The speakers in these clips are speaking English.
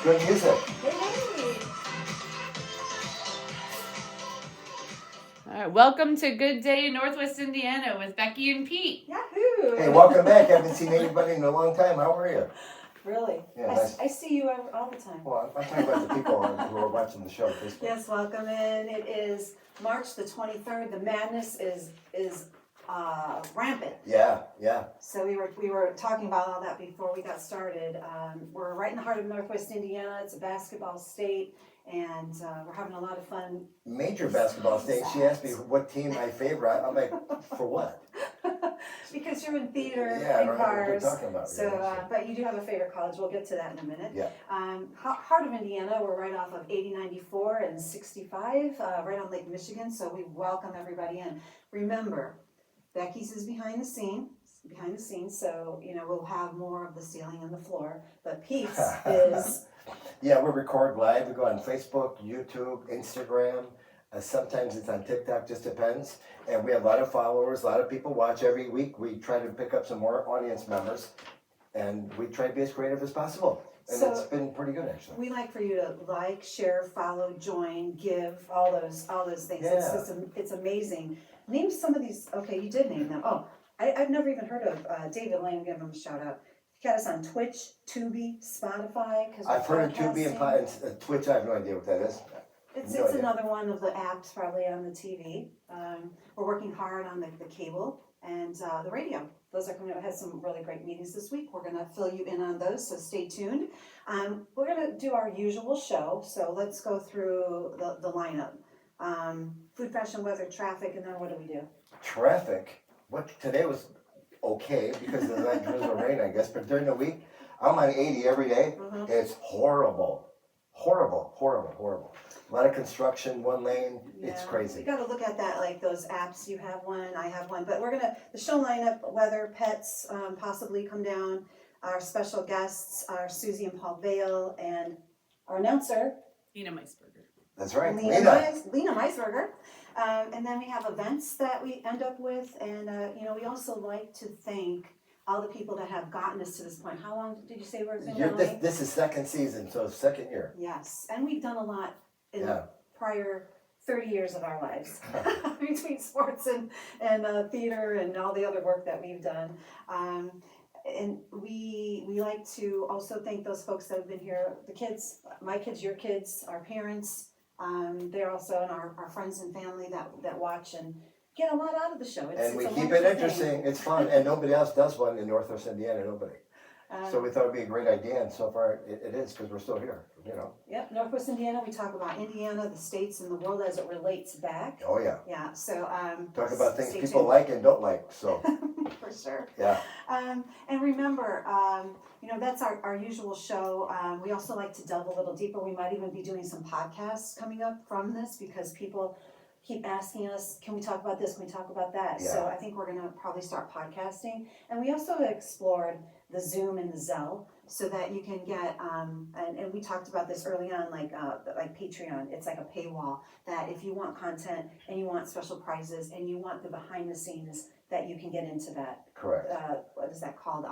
Good music. Hey. All right, welcome to Good Day in Northwest Indiana with Becky and Pete. Yahoo! Hey, welcome back. I haven't seen anybody in a long time. How are you? Really? Yeah, nice. I see you all the time. Well, I'm talking about the people who are watching the show. Facebook. Yes, welcome in. It is March the 23rd. The madness is rampant. Yeah. So we were talking about all that before we got started. We're right in the heart of Northwest Indiana. It's a basketball state, and we're having a lot of fun. Major basketball state. She asked me what team I favor. I'm like, for what? Because you're in theater Yeah, and right, cars. we're talking about, so, yeah, but you do have a favorite college. We'll get to that in a minute. Yeah. Heart of Indiana, we're right off of 8094 and 65, right on Lake Michigan. So we welcome everybody in. Remember, Becky's is behind the scenes. So we'll have more of the ceiling and the floor. But Pete's is. Yeah, we record live. We go on Facebook, YouTube, Instagram. Sometimes it's on TikTok, just depends. And we have a lot of followers, a lot of people watch every week. We try to pick up some more audience members, and we try to be as creative as possible. And So, it's been pretty good, actually. We like for you to like, share, follow, join, give, all those things. Yeah. It's amazing. Name some of these. Okay, you did name them. Oh, I've never even heard of David Lane. Give him a shout out. You got us on Twitch, Tubi, Spotify. I've heard of Tubi and Twitch. I have no idea what that is. It's No idea. another one of the apps probably on the TV. We're working hard on the cable and the radio. Those are coming up. Had some really great meetings this week. We're going to fill you in on those, so stay tuned. We're going to do our usual show, so let's go through the lineup. Food, fashion, weather, traffic, and then what do we do? Traffic. Today was okay because of that drizzle rain, I guess. But during the week, I'm on 80 every day. Mhm. It's horrible. A lot of construction, one lane. It's Yeah, crazy. You got to look at that, like those apps. You have one, I have one. But the show lineup, weather, pets, possibly come down. Our special guests are Susie and Paul Vale, and our announcer, Lena Meisberger. That's right. Lena Meisberger. And then we have events that we end up with. And, we also like to thank all the people that have gotten us to this point. How long did you say we're going to be? This is second season, so second year. Yes. And we've done a lot in Yeah. the prior 30 years of our lives between sports and theater and all the other work that we've done. And we like to also thank those folks that have been here, the kids, my kids, your kids, our parents. They're also and our friends and family that watch and get a lot out of the show. And we a keep it wonderful interesting. thing. It's fun, and nobody else does one in Northwest Indiana. Nobody. So we thought it'd be a great idea, and so far it is because we're still here. Yep, Northwest Indiana. We talk about Indiana, the states, and the world as it relates back. Oh yeah. Yeah. So Talk about things stay people tuned. like and don't like. So For sure. yeah. And remember, that's our usual show. We also like to delve a little deeper. We might even be doing some podcasts coming up from this because people keep asking us, can we talk about this? Can we talk about that? Yeah. So I think we're going to probably start podcasting. And we also explored the Zoom and the Zelle so that you can get, and we talked about this early on, like Patreon. It's like a paywall that if you want content and you want special prizes and you want the behind the scenes, that you can get into that. Correct. What is that called?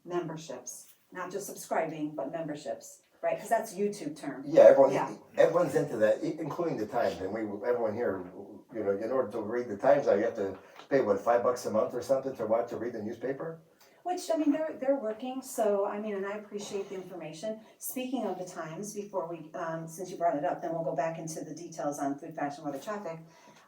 Memberships. Not just subscribing, but memberships, right? Because that's YouTube term. Yeah, Yeah. everyone's into that, including the Times. And everyone here, in order to read the Times, you have to pay $5 a month or something to read the newspaper. Which, they're working, so, and I appreciate the information. Speaking of the Times, before we, since you brought it up, then we'll go back into the details on food, fashion, weather, traffic.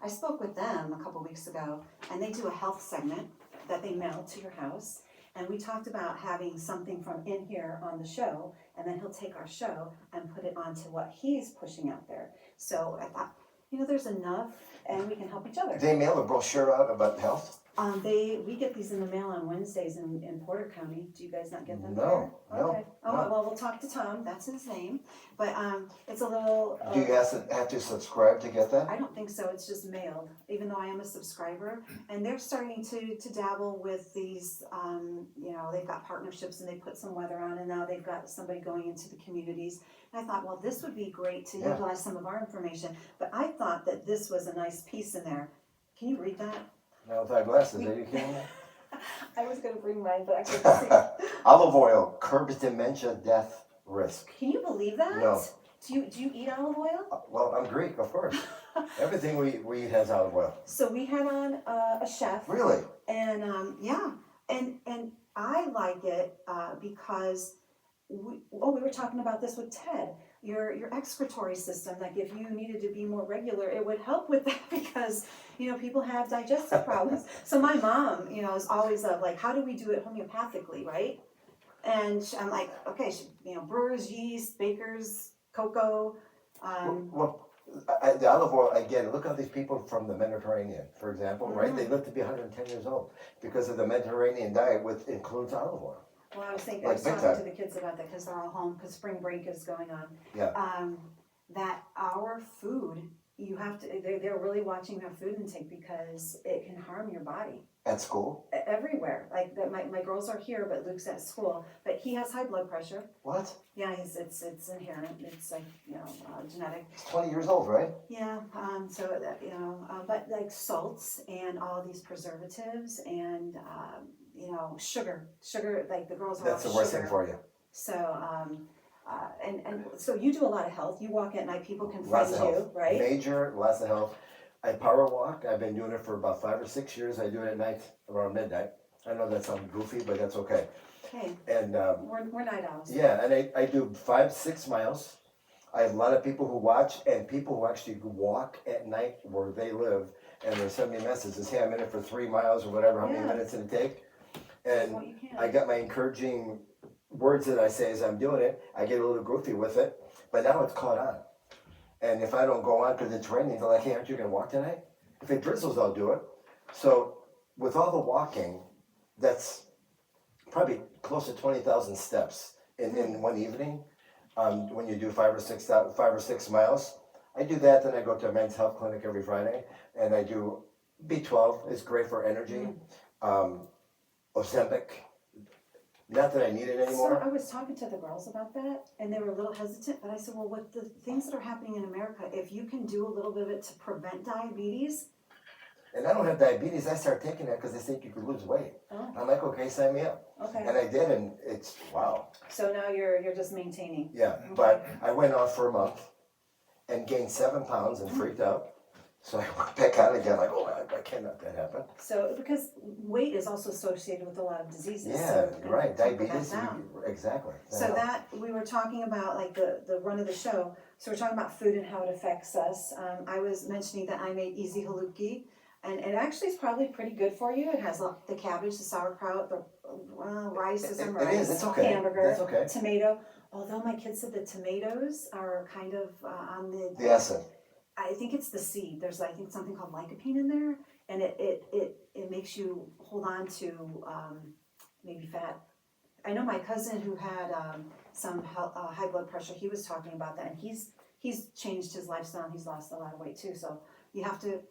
I spoke with them a couple weeks ago, and they do a health segment that they mail to your house. And we talked about having something from in here on the show, and then he'll take our show and put it onto what he's pushing out there. So I thought, there's enough, and we can help each other. They mail a brochure out about health? We get these in the mail on Wednesdays in Porter County. Do you guys not get them? No, there? no, Okay. Oh, no. well, we'll talk to Tom. That's his name. But it's a little. Do you guys have to subscribe to get that? I don't think so. It's just mailed, even though I am a subscriber. And they're starting to dabble with these. They've got partnerships and they put some weather on, and now they've got somebody going into the communities. And I thought, well, this would be great to utilize some of our information. But I thought that this was a nice piece in there. Can you read that? No, with eyeglasses, are you kidding me? I was going to bring mine, but I couldn't see. Olive oil curbs dementia death risk. Can you believe that? No. Do you eat olive oil? Well, I'm Greek, of course. Everything we eat has olive oil. So we had on a chef. Really? And yeah, and I like it because we were talking about this with Ted. Your excretory system, like if you needed to be more regular, it would help with that because people have digestive problems. So my mom, is always like, how do we do it homeopathically, right? And I'm like, okay, brewers, yeast, bakers, cocoa. The olive oil, again, look at these people from the Mediterranean, for example, right? They live to be 110 years old because of the Mediterranean diet, which includes olive oil. Well, I was thinking, Like I was big talking time. to the kids about that because they're all home because spring break is going on. Yeah. That our food, you have to, they're really watching their food intake because it can harm your body. At school? Everywhere. Like my girls are here, but Luke's at school. But he has high blood pressure. What? Yeah, it's inherent. It's like genetic. He's 20 years old, right? Yeah. So that but like salts and all these preservatives and sugar. Like the girls are That's off the worst sugar. thing for you. So and so you do a lot of health. You walk at night. People can Lots find of you, health. right? Major, lots of health. I power walk. I've been doing it for about 5 or 6 years. I do it at night around midnight. I know that sounds goofy, but that's okay. Okay. And We're night owls. yeah, and I do 5-6 miles. I have a lot of people who watch and people who actually walk at night where they live, and they send me messages, hey, I'm in it for 3 miles or whatever, how many minutes did it take? And Well, you can. I got my encouraging words that I say as I'm doing it. I get a little goofy with it, but now it's caught on. And if I don't go on because it's raining, they're like, hey, aren't you going to walk tonight? If it drizzles, I'll do it. So with all the walking, that's probably close to 20,000 steps in one evening. When you do 5 or 6 miles, I do that. Then I go to a men's health clinic every Friday, and I do B12. It's great for energy. Ozempic. Not that I need it anymore. So I was talking to the girls about that, and they were a little hesitant, but I said, well, with the things that are happening in America, if you can do a little bit of it to prevent diabetes. And I don't have diabetes. I started taking that because they think you could lose weight. Oh. I'm like, okay, sign me up. Okay. And I did, and it's, wow. So now you're just maintaining. Yeah, but I went off for a month and gained 7 pounds and freaked out. So I went back on again, like, oh, I can't let that happen. So, because weight is also associated with a lot of diseases. Yeah, so right, temper that diabetes, down. exactly. So that, we were talking about like the run of the show, so we're talking about food and how it affects us. I was mentioning that I made easy haluki, and it actually is probably pretty good for you. It has the cabbage, the sauerkraut, the rice is some rice, It is, it's okay. hamburger, That's okay. tomato. Although my kids said the tomatoes are kind of on The acid. I think it's the seed. There's I think something called lycopene in there, and it makes you hold on to maybe fat. I know my cousin who had some high blood pressure. He was talking about that, and he's changed his lifestyle. And he's lost a lot of weight too. So you have to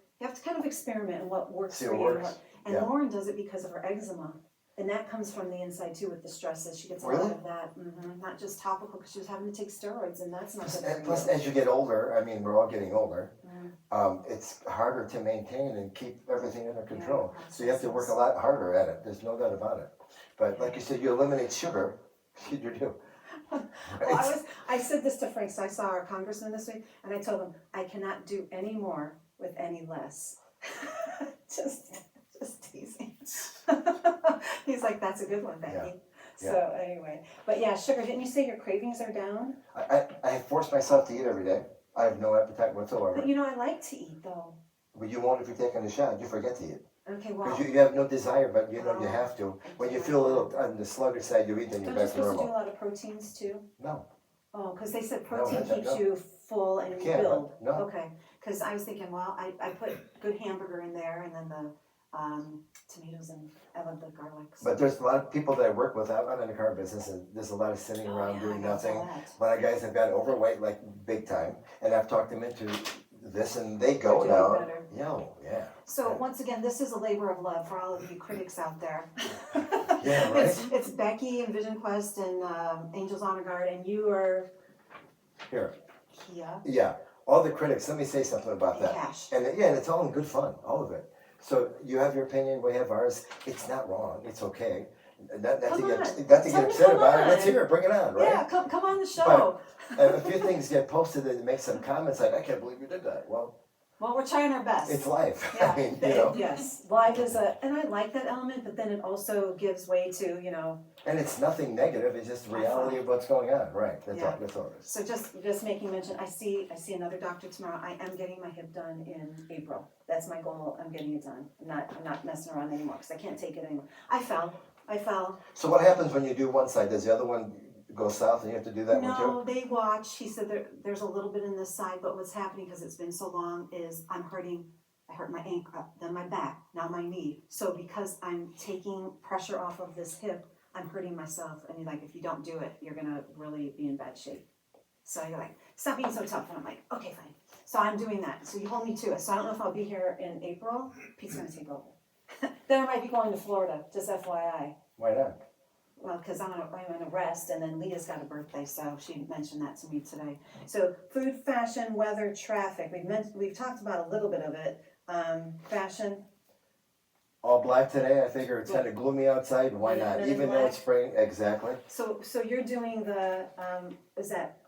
kind of experiment in what works See for what you. works. And Yeah. Lauren does it because of her eczema. And that comes from the inside too with the stresses. She gets a Really? lot of that. Not just topical because she was having to take steroids, and that's not good for Plus, you. as you get older, I mean, we're all getting older, it's harder to maintain and keep everything under control. So you have to work a lot harder at it. There's no doubt about it. But like you said, you eliminate sugar. You do. Well, I said this to Frank, so I saw our congressman this week, and I told him, I cannot do any more with any less. just teasing. He's like, that's a good one, Becky. Yeah. So anyway, but yeah, sugar, didn't you say your cravings are down? I force myself to eat every day. I have no appetite whatsoever. But I like to eat though. But you won't if you're taking a shot. You forget to eat. Okay, well. Because you have no desire, but you have to. When you feel a little on the sluggish side, you eat, then you're Don't you back to supposed to do a normal. lot of proteins too? No. Oh, because they said No, protein no, keeps no. you full and You you can't, build. no. Okay, because I was thinking, well, I put good hamburger in there and then the tomatoes and I love the garlic. But there's a lot of people that I work with. I'm in the car business, and there's a lot of sitting around doing nothing. A lot of guys have got overweight, like big time, and I've talked them into this, and they go They're doing now. better. Yeah. So once again, this is a labor of love for all of you critics out there. Yeah, right. It's Becky and Vision Quest and Angels Honor Guard, and you are Here. Kia Yeah. All the critics. Let me say something about and that. CAASH. And and it's all in good fun, all of it. So you have your opinion, we have ours. It's not wrong. It's okay. Not to Come get on. not to Tell get me, upset come about it. Let's on. hear it. Bring it on, right? Yeah, come on the show. A few things get posted and make some comments like, I can't believe you did that. Well, We're trying our best. it's life. Yeah, I mean, you know. yes, life is and I like that element, but then it also gives way to, And it's nothing negative. It's just the reality of what's going on. Right. That's Yeah. all. That's all it is. so just making mention, I see another doctor tomorrow. I am getting my hip done in April. That's my goal. I'm getting it done. I'm not messing around anymore because I can't take it anymore. I fell. So what happens when you do one side? Does the other one go south and you have to do that one too? No, they watch. He said there's a little bit in this side, but what's happening because it's been so long is I hurt my ankle, then my back, now my knee. So because I'm taking pressure off of this hip, I'm hurting myself. And you're like, if you don't do it, you're gonna really be in bad shape. So you're like, stop being so tough. And I'm like, okay, fine. So I'm doing that. So you hold me to it. So I don't know if I'll be here in April. Pete's gonna take over. Then I might be going to Florida, just FYI. Why not? Well, because I'm gonna rest, and then Leah's got a birthday, so she mentioned that to me today. So food, fashion, weather, traffic. We've talked about a little bit of it. Fashion. All black today. I figure it's kind of gloomy outside. Why not? And Even though it's spring. Exactly. So you're doing the is that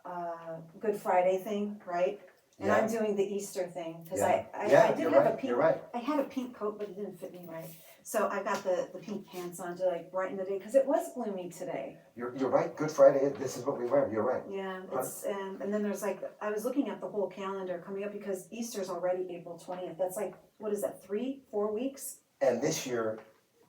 Good Friday thing, right? And Yeah. I'm doing the Easter thing because Yeah. I Yeah, did you're have right. a pink. You're right. I had a pink coat, but it didn't fit me right. So I got the pink pants on to like brighten the day because it was gloomy today. You're right. Good Friday. This is what we wear. You're right. Yeah, it's and then there's like I was looking at the whole calendar coming up because Easter's already April 20th. That's like what is that 3-4 weeks? And this year,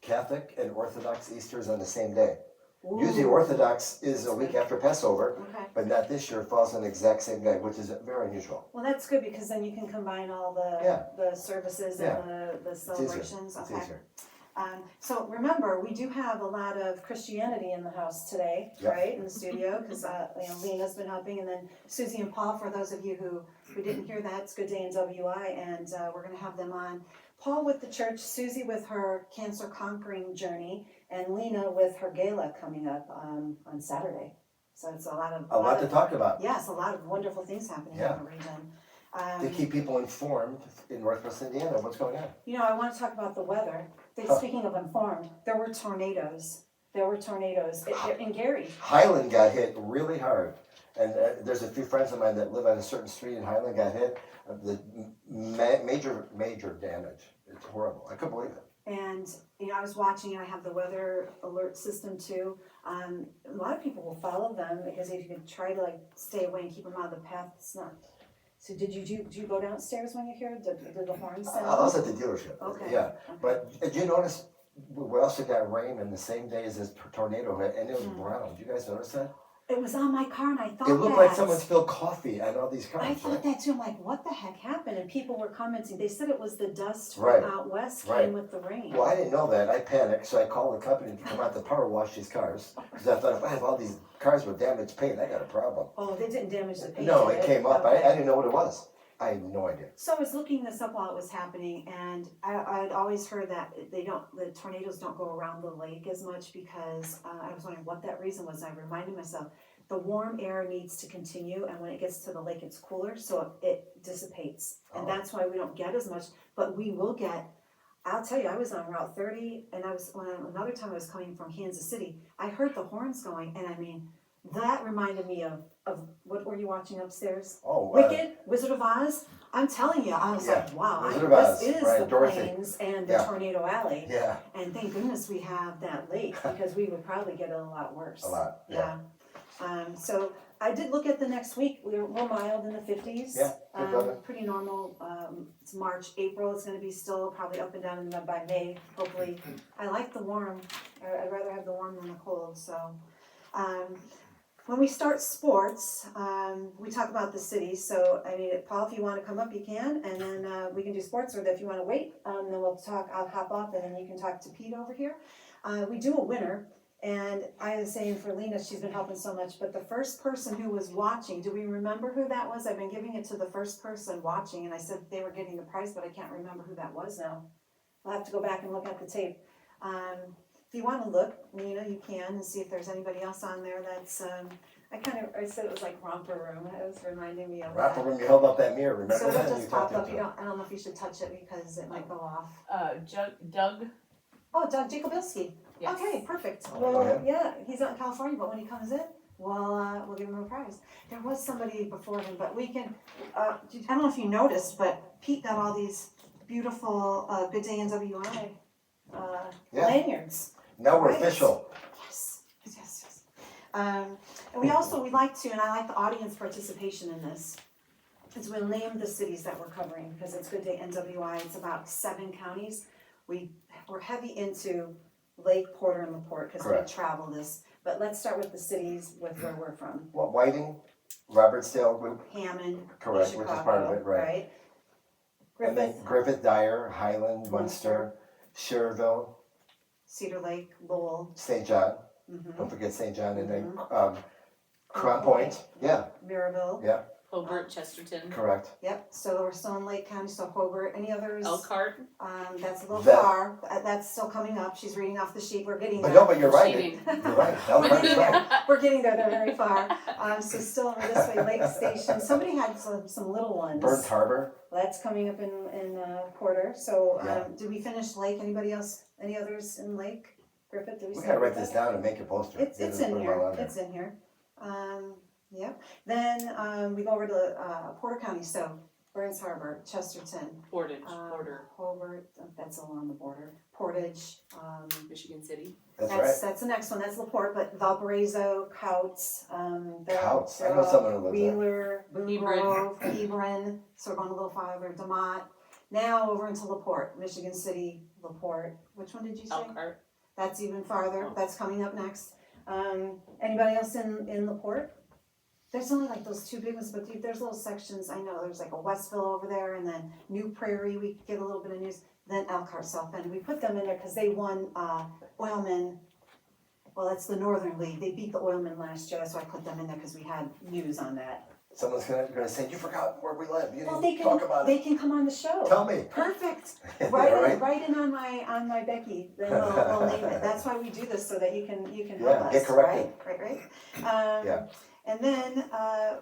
Catholic and Orthodox Easter is on the same day. Ooh. Usually Orthodox is a week after Passover, Okay. but not this year. It falls on the exact same day, which is very unusual. Well, that's good because then you can combine all the services and the celebrations. It's Okay. easier. So remember, we do have a lot of Christianity in the house today, Yep. right, in the studio, because Lena's been helping, and then Susie and Paul, for those of you who didn't hear that, it's Good Day in WI, and we're going to have them on. Paul with the church, Susie with her cancer conquering journey, and Lena with her gala coming up on Saturday. So it's a lot to talk about. Yes, a lot of wonderful things happening in the region. To keep people informed in Northwest Indiana of what's going on. I want to talk about the weather. Speaking of informed, there were tornadoes. In Gary. Highland got hit really hard. And there's a few friends of mine that live on a certain street in Highland got hit. The major damage. It's horrible. I couldn't believe it. And, I was watching, and I have the weather alert system too. A lot of people will follow them because if you can try to stay away and keep them out of the path, it's not. So did you go downstairs when you hear it? Did the horn sound? I was at the dealership. Okay. Yeah. But did you notice we also got rain in the same day as this tornado hit, and it was brown. Did you guys notice that? It was on my car, and I thought it looked like someone spilled coffee on all these cars. I thought that too. I'm like, what the heck happened? And people were commenting. They said it was the dust from Right. out west Right. came with the rain. Well, I didn't know that. I panicked, so I called the company to come out to power wash these cars. Because I thought if I have all these cars with damaged paint, I got a problem. Oh, they didn't damage the paint. No, did it came up. Okay. I didn't know what it was. I had no idea. So I was looking this up while it was happening, and I'd always heard that the tornadoes don't go around the lake as much because I was wondering what that reason was. And I reminded myself the warm air needs to continue, and when it gets to the lake, it's cooler, so it dissipates, and that's why we don't get as much. But we will get. I'll tell you, I was on Route 30, and another time I was coming from Kansas City. I heard the horns going, and I mean. That reminded me of what were you watching upstairs? Oh, Wicked, Wizard of Oz. I'm telling you, I was like, wow, Wizard of Oz, this is right, the Dorothy. plains and the Yeah. tornado alley. Yeah, And thank goodness we have that lake because we would probably get it a lot worse. a lot. Yeah. So I did look at the next week. We're mild in the 50s. Yeah, good weather. Pretty normal. It's March, April. It's going to be still probably up and down by May. Hopefully, I like the warm. I'd rather have the warm than the cold. So. When we start sports, we talk about the city. So, I mean, Paul, if you want to come up, you can, and then we can do sports. Or if you want to wait, then we'll talk. I'll hop up, and then you can talk to Pete over here. We do a winner, and I was saying for Lena, she's been helping so much. But the first person who was watching, do we remember who that was? I've been giving it to the first person watching, and I said they were getting the prize, but I can't remember who that was now. I'll have to go back and look at the tape. If you want to look, you can and see if there's anybody else on there that's, I said it was like Romper Room. It was reminding me of that. Romper Room, you held up that mirror, remember So that? it You just talked popped up. into it. I don't know if you should touch it because it might go off. Doug. Oh, Doug Jacobilski. Yes. Okay, perfect. Oh, Well, okay. yeah, he's out in California, but when he comes in, we'll give him a prize. There was somebody before him, but we can, I don't know if you noticed, but Pete got all these beautiful, Good Day NWI, Yeah. lanyards. Now we're Right. official. Yes, yes, yes. And we like to, and I like the audience participation in this, is we'll name the cities that we're covering, because it's Good Day NWI, it's about 7 counties. We're heavy into Lake, Porter, and LaPorte, because we Correct. travel this, but let's start with the cities with where we're from. Well, Whiting, Robertsdale, Hammond, correct, Chicago, which is part of it, right? And then Griffith, Griffith, Dyer, Highland, Munster. Munster, Schererville, Cedar Lake, Lowell, St. John. mhm, Don't forget St. John, and then Mhm. Crown Point. Yeah, Mirabel. yeah, Hobart, Chesterton, correct. Yep, so we're still in Lake County, so Hobart, any others? Elkhart. That's a little That- far, that's still coming up, she's reading off the sheet, we're getting But there. no, but you're right. Cheating. You're right. We're Elkhart getting is right. there, we're getting there, they're very far, so still over this way, Lake Station, somebody had some little ones. Burnt Harbor. That's coming up in Porter, so, Yeah. did we finish Lake, anybody else, any others in Lake? Griffith, did we We say? gotta write Griffith? this down and make a poster. It's Get in put it here, all on there. it's in here. Yep, then, we go over to, Porter County, so Burns Harbor, Chesterton, Portage, Porter, Hobart, that's along the border, Portage, Michigan City. That's right. that's the next one, that's LaPorte, but Valparaiso, Couts, Couts. I know someone who lives there. Wheeler, Boone Hebron. Grove, Hebron, so we're going a little farther, DeMott. Now over into LaPorte, Michigan City, LaPorte, which one did you say? Elkhart. That's even farther, Oh. that's coming up next. Anybody else in LaPorte? There's only like those 2 big ones, but there's little sections, I know, there's like a Westville over there, and then New Prairie, we get a little bit of news, then Elkhart, South Bend, we put them in there because they won, Oilman, well, that's the Northern League, they beat the Oilman last year, so I put them in there because we had news on that. Someone's gonna say, you forgot where we live. You Well, didn't talk about they it. can come on the show. Tell me. Perfect. Yeah, Right in on my Becky. Then we'll name it. That's why we do this, so that you can help Yeah, us. get corrected. Right. Yeah. And then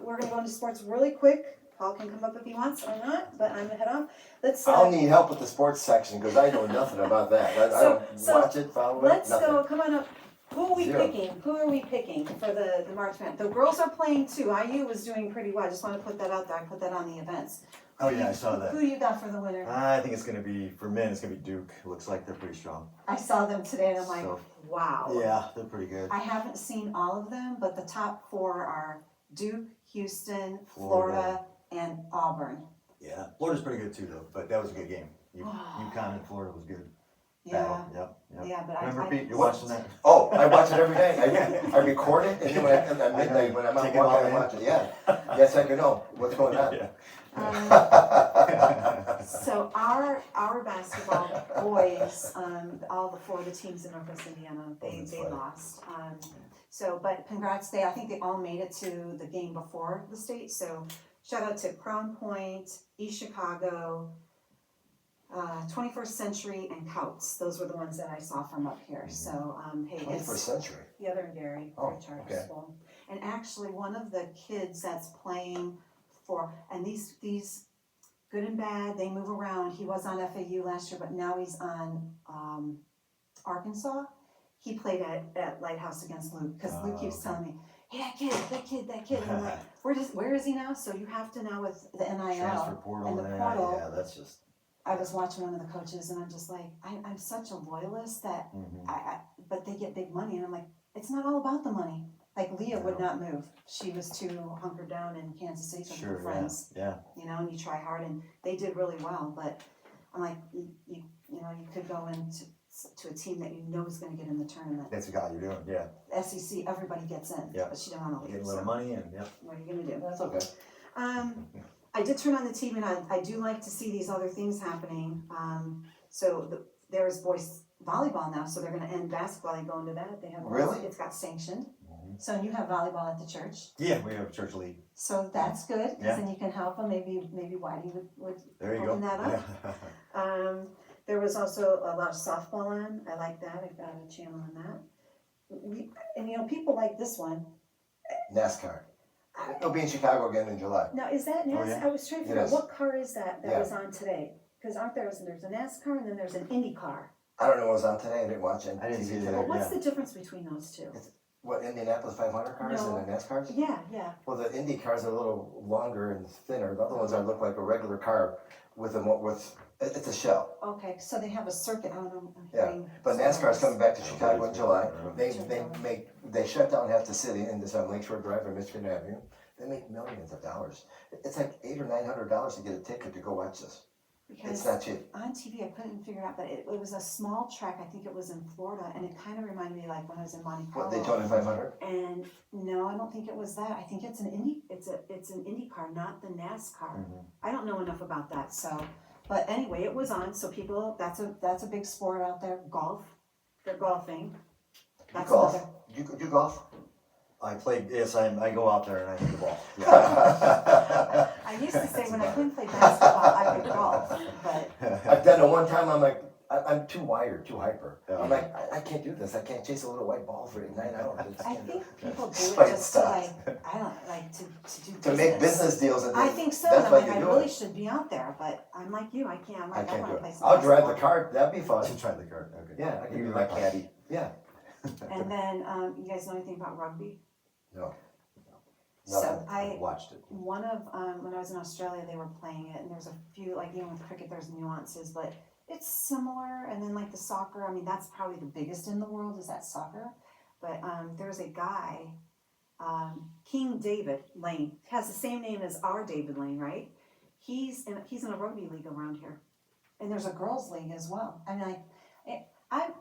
we're gonna go into sports really quick. Paul can come up if he wants or not, but I'm gonna head off. Let's. I'll need help with the sports section because I know nothing about that. I don't So, watch it, follow it, Let's nothing. go. Come on up. Who are we Zero. picking? Who are we picking for the March Madness? The girls are playing too. IU was doing pretty well. I just want to put that out there. I put that on the events. Oh yeah, I saw that. Who do you got for the winner? I think it's gonna be, for men, it's gonna be Duke. Looks like they're pretty strong. I saw them today and I'm like, So, wow. yeah, they're pretty good. I haven't seen all of them, but the top 4 are Duke, Houston, Florida. Florida, and Auburn. Yeah, Florida's pretty good too though, but that was a good game. UConn and Florida was good. Yeah, Battle. Yep. yeah, but Remember I Pete, you're What? watching that? Oh, I watch it every day. I record it and then at midnight when I'm out Take it all walking, I in. watch it. Yeah. Yes, I can know what's going on. So our basketball boys, all the Florida teams in Northwest Indiana, they funny. lost. But congrats, I think they all made it to the game before the state, so shout out to Crown Point, East Chicago, 21st Century, and Couts. Those were the ones that I saw from up here, so, hey, 21st century. yeah, they're in Gary, Oh, they're charter okay. school. And actually, one of the kids that's playing for, and these good and bad, they move around. He was on FAU last year, but now he's on Arkansas. He played at Lighthouse against Luke, because Luke keeps okay. telling me, hey, that kid. And I'm like, where is he now? So you have to now with the Transfer NIL. portal and the and portal. yeah, that's just. I was watching one of the coaches and I'm just like, I'm such a loyalist that but they get big money and I'm like, it's not all about the money. Like Leah would not move. She was too hunkered down in Kansas City with her Sure, friends. yeah. You know, and you try hard and they did really well, but I'm like, you could go into to a team that you know is gonna get in the tournament. That's what you're doing, yeah. SEC, everybody gets in, Yeah. but she didn't wanna leave, Getting a little so money and, yeah. what are you gonna do? That's okay. I did turn on the TV and I do like to see these other things happening. There's boys volleyball now, so they're gonna end basketball, they go into that, they have. Really? It's got sanctioned, so you have volleyball at the church, Yeah, we have a church league. so that's good, Yeah. cause then you can help them, maybe Whitey would There you go. open that up. Yeah. There was also a lot of softball on, I like that, I got a channel on that. People like this one. NASCAR. It'll be in Chicago again in July. Now, is that NASCAR? yeah. I was trying to figure out Yes. what car is that Yeah. was on today? Because there's a NASCAR and then there's an Indy car. I don't know what was on today, I didn't watch it. I didn't see it today. either. What's Yeah. the difference between those two? What, Indianapolis 500 cars No. and the NASCARs? Yeah, yeah. Well, the Indy cars are a little longer and thinner. The other ones are look like a regular car with it's a shell. Okay, so they have a circuit, I don't know. I'm Yeah, hearing but NASCAR's coming back to Chicago in July. Yeah. They shut down half the city in this on Lakeshore Drive or Michigan Avenue. They make millions of dollars. It's like $800 or $900 to get a ticket to go watch this. It's Because not cheap. on TV, I couldn't figure it out, but it was a small track, I think it was in Florida, and it kind of reminded me like when I was in Monte What, Carlo. Daytona 500? And no, I don't think it was that. I think it's an Indy car, not the NASCAR. Mhm. I don't know enough about that, so, but anyway, it was on, so people, that's a big sport out there, golf. They're golfing. That's Golf? another. You golf? I go out there and I hit the ball. Yeah. I used to say when I couldn't play basketball, I could golf, but I've done it one time. I'm like, I'm too wired, too hyper. Yeah. I'm like, I can't do this. I can't chase a little white ball for 9 hours. just I can't do think it. people do it Spite just to stuff. like, I don't, like to do business. To make business deals. And I things, think so, and That's I'm why like, you I do really it. should be out there, but I'm like you, I can't, I'm I like, I can't wanna do play it. some I'll drive the basketball. car. That'd be fun. You tried the card. Okay. Yeah, I can You do my that. caddy. Yeah. And then, you guys know anything about rugby? No. So Nothing. I watched it. one of, when I was in Australia, they were playing it, and there's a few, like, even with cricket, there's nuances, but it's similar, and then like the soccer, I mean, that's probably the biggest in the world, is that soccer, but, there's a guy, King David Lane, has the same name as our David Lane, right? He's in a rugby league around here, and there's a girls' league as well, I mean,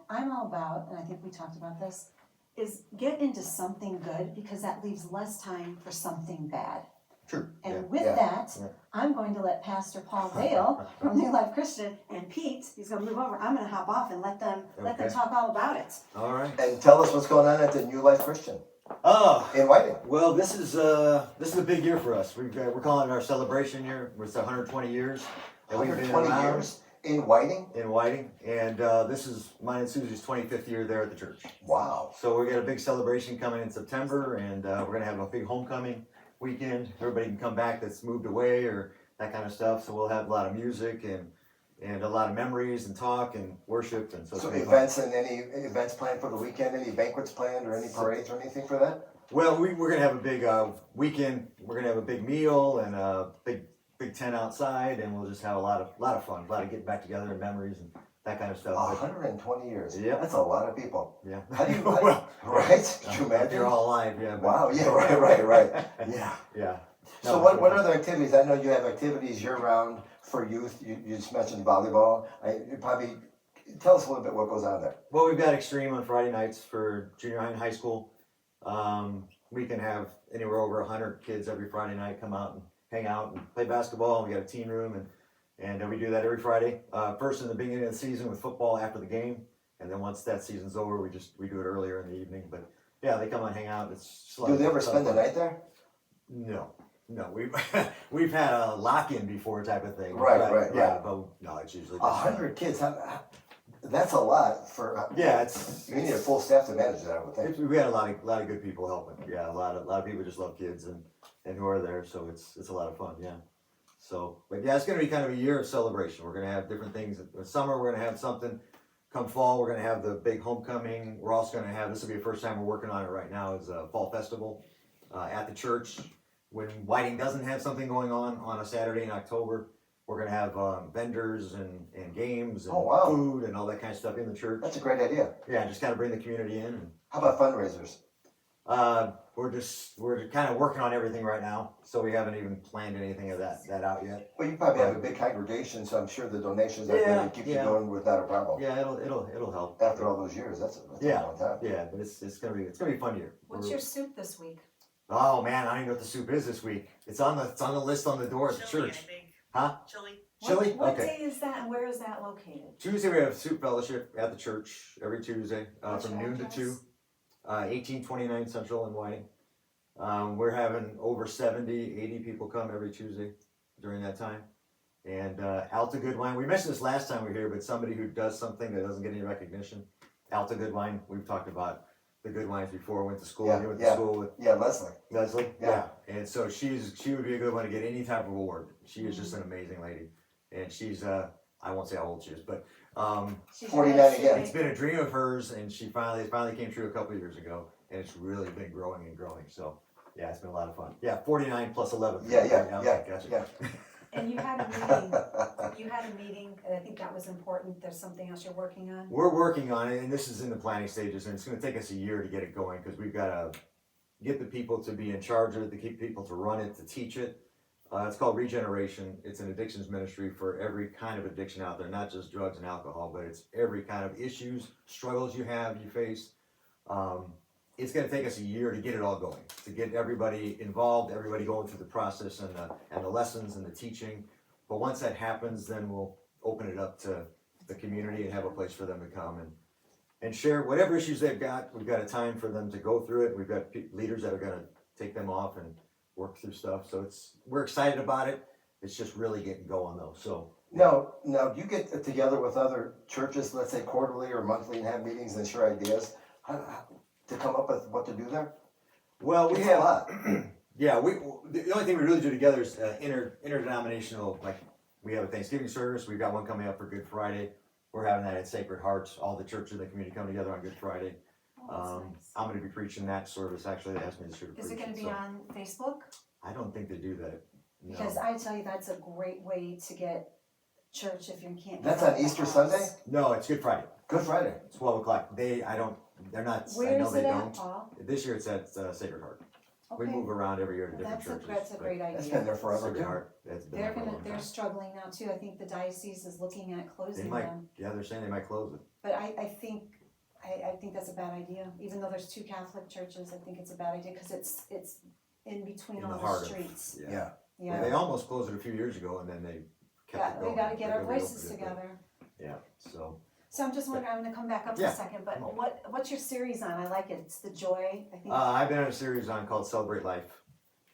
I'm all about, and I think we talked about this, is get into something good, because that leaves less time for something bad. True. And with Yeah. that, Yeah. I'm going to let Pastor Paul Dale from New Life Christian and Pete, he's gonna move over, I'm gonna hop off and let them Okay. talk all about it. All right. And tell us what's going on at the New Life Christian Oh, in Whiting. well, this is a big year for us. We're calling it our celebration year. It's 120 years that we've been 120 around years in Whiting. in Whiting, and this is mine and Susie's 25th year there at the church. Wow. So we got a big celebration coming in September, and we're gonna have a big homecoming weekend. Everybody can come back that's moved away or that kind of stuff. So we'll have a lot of music and a lot of memories and talk and worship, and so. it's So gonna be fun. events and any events planned for the weekend? Any banquets planned or any parades or anything for that? Well, we're gonna have a big weekend. We're gonna have a big meal and a big tent outside, and we'll just have a lot of fun, a lot of getting back together and memories and that kind of stuff. 120 years. Yeah. That's a lot of people. Yeah. How do you, Well, right? Could you if imagine? you're all alive, yeah. but- Wow, yeah, right. Yeah. Yeah. So No, what it's other activities? I know you have activities year-round for youth. You just mentioned volleyball. You probably, tell us a little bit what goes on there. Well, we've got Extreme on Friday nights for junior high and high school. We can have anywhere over 100 kids every Friday night come out and hang out and play basketball. We got a teen room, and we do that every Friday. First in the beginning of the season with football after the game, and then once that season's over, we do it earlier in the evening. But yeah, they come and hang out. It's just a lot Do of they ever fun. spend the night there? No, we've had a lock-in before type of thing. Right, but, right. Yeah, but no, it's usually just 100 kids. That's a lot for. Yeah, it's You need a full staff to manage that, I would think. we had a lot of good people helping. Yeah, a lot of people just love kids and who are there, so it's a lot of fun. Yeah. So, but yeah, it's gonna be kind of a year of celebration. We're gonna have different things. In summer, we're gonna have something. Come fall, we're gonna have the big homecoming. We're also gonna have, this will be the first time we're working on it right now, is a fall festival at the church. When Whiting doesn't have something going on a Saturday in October, we're gonna have vendors and games and Oh, wow. food and all that kind of stuff in the church. That's a great idea. Yeah, just kind of bring the community in. And, How about fundraisers? we're kind of working on everything right now, so we haven't even planned anything of that out yet. Well, you probably have a big congregation, so I'm sure the donations are there to keep you going without a problem. Yeah, it'll help. After all those years, that's a long time. Yeah, but it's gonna be a fun year. What's your soup this week? Oh man, I don't even know what the soup is this week. It's on the list on the door at the Chili, I church. think. Huh? Chili. Chili? What Okay. day is that, and where is that located? Tuesday we have soup fellowship at the church every Tuesday What's from your noon to address? 2. 1829 Central in Whiting. We're having over 70, 80 people come every Tuesday during that time. And Alta Good Wine, we mentioned this last time we were here, but somebody who does something that doesn't get any recognition. Alta Good Wine, we've talked about the good wines before. Went to school. Yeah, You went yeah. to school with Yeah, Leslie. Leslie. Yeah. And so she would be a good one to get any type of award. She is just an amazing lady, and she's I won't say how old she is, but She's 49 right. again. It's been a dream of hers, and it finally came true a couple of years ago, and it's really been growing and growing. So yeah, it's been a lot of fun. Yeah, 49 plus 11. Yeah, Gotcha. yeah. And you had a meeting, and I think that was important. There's something else you're working on? We're working on it, and this is in the planning stages, and it's going to take us a year to get it going because we've got to get the people to be in charge of it, to keep people to run it, to teach it. It's called Regeneration. It's an addictions ministry for every kind of addiction out there, not just drugs and alcohol, but it's every kind of issues, struggles you face. It's going to take us a year to get it all going, to get everybody involved, everybody going through the process and the lessons and the teaching. But once that happens, then we'll open it up to the community and have a place for them to come and share whatever issues they've got. We've got a time for them to go through it. We've got leaders that are going to take them off and work through stuff. So we're excited about it. It's just really getting going though. So Now, do you get together with other churches, let's say quarterly or monthly, and have meetings and share ideas to come up with what to do there? well, we It's have a lot. Yeah, the only thing we really do together is interdenominational. Like we have a Thanksgiving service. We've got one coming up for Good Friday. We're having that at Sacred Hearts. All the churches in the community come together on Good Friday. Oh, that's nice. I'm going to be preaching that service. Actually, they asked me to preach Is it gonna be so on Facebook? I don't think they do that. No. Because I tell you, that's a great way to get church if you can't. That's get on out of the Easter house. Sunday? No, it's Good Friday. Good Friday. It's 12 o'clock. They're not. I Where know is they it at, don't. Paul? This year it's at Sacred Heart. We Okay. move around every year to different churches. That's a but great It's idea. been there forever Sacred too. Heart. That's been there for a long They're time. struggling now too. I think the diocese is looking at They closing might. them. Yeah, they're saying they might close it. But I think that's a bad idea. Even though there's 2 Catholic churches, I think it's a bad idea because it's in between In the all heart the of- streets. Yeah. Yeah. Well, they almost closed it a few years ago, and then they kept it We going. gotta get They're our gonna voices reopen it, but- together. Yeah. So So I'm just wondering, I'm gonna come back up for Yeah. a second, but Come on. what's your series on? I like it. It's the joy, I think. I've been on a series called Celebrate Life,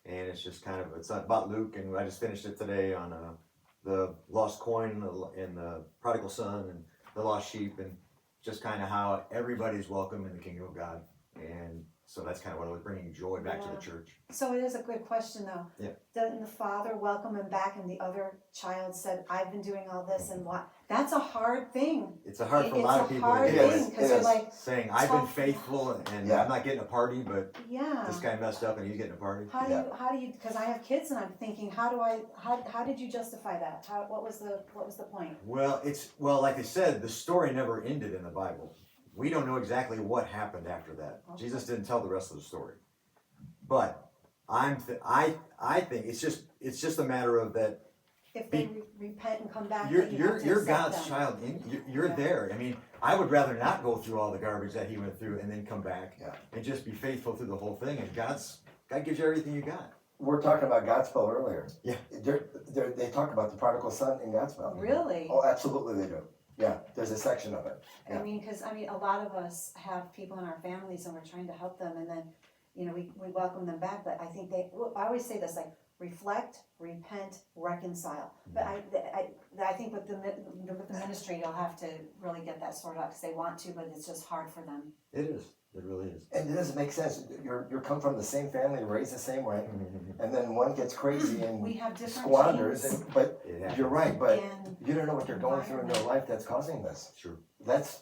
and it's just it's about Luke, and I just finished it today on the lost coin and the prodigal son and the lost sheep, and just kind of how everybody's welcome in the kingdom of God, and so that's kind of what I was bringing joy back to the church. So it is a good question though. Yeah. Doesn't the father welcome him back and the other child said, I've been doing all this and what? That's a hard thing. It's hard for a It's lot a of people hard to deal thing with, because you're It is. like, saying I've been tough. faithful and Yeah. I'm not getting a party, but yeah. this guy messed up and he's getting a party. How do you, because I have kids and I'm thinking, how did you justify that? What was the point? Well, like I said, the story never ended in the Bible. We don't know exactly what happened after that. Okay. Jesus didn't tell the rest of the story. But I think it's just a matter of that If they repent and come back, you're then you have to you're accept God's them. child. You're Yeah. there. I mean, I would rather not go through all the garbage that he went through and then come back Yeah. and just be faithful through the whole thing. And God gives you everything you got. We're talking about Godspell earlier. Yeah. They talk about the prodigal son in Godspell. Really? Oh, absolutely they do. Yeah, there's a section of it. Yeah. I mean, a lot of us have people in our families and we're trying to help them and then, we welcome them back, but I think I always say this, like, reflect, repent, reconcile. But I think with the ministry, you'll have to really get that sorted out because they want to, but it's just hard for them. It is. It really is. And it doesn't make sense. You come from the same family, raised the same way, and then one gets crazy and We have different squanders. genes. But It happens. you're right. But And you don't know what they're going through in their life that's causing this. Sure. That's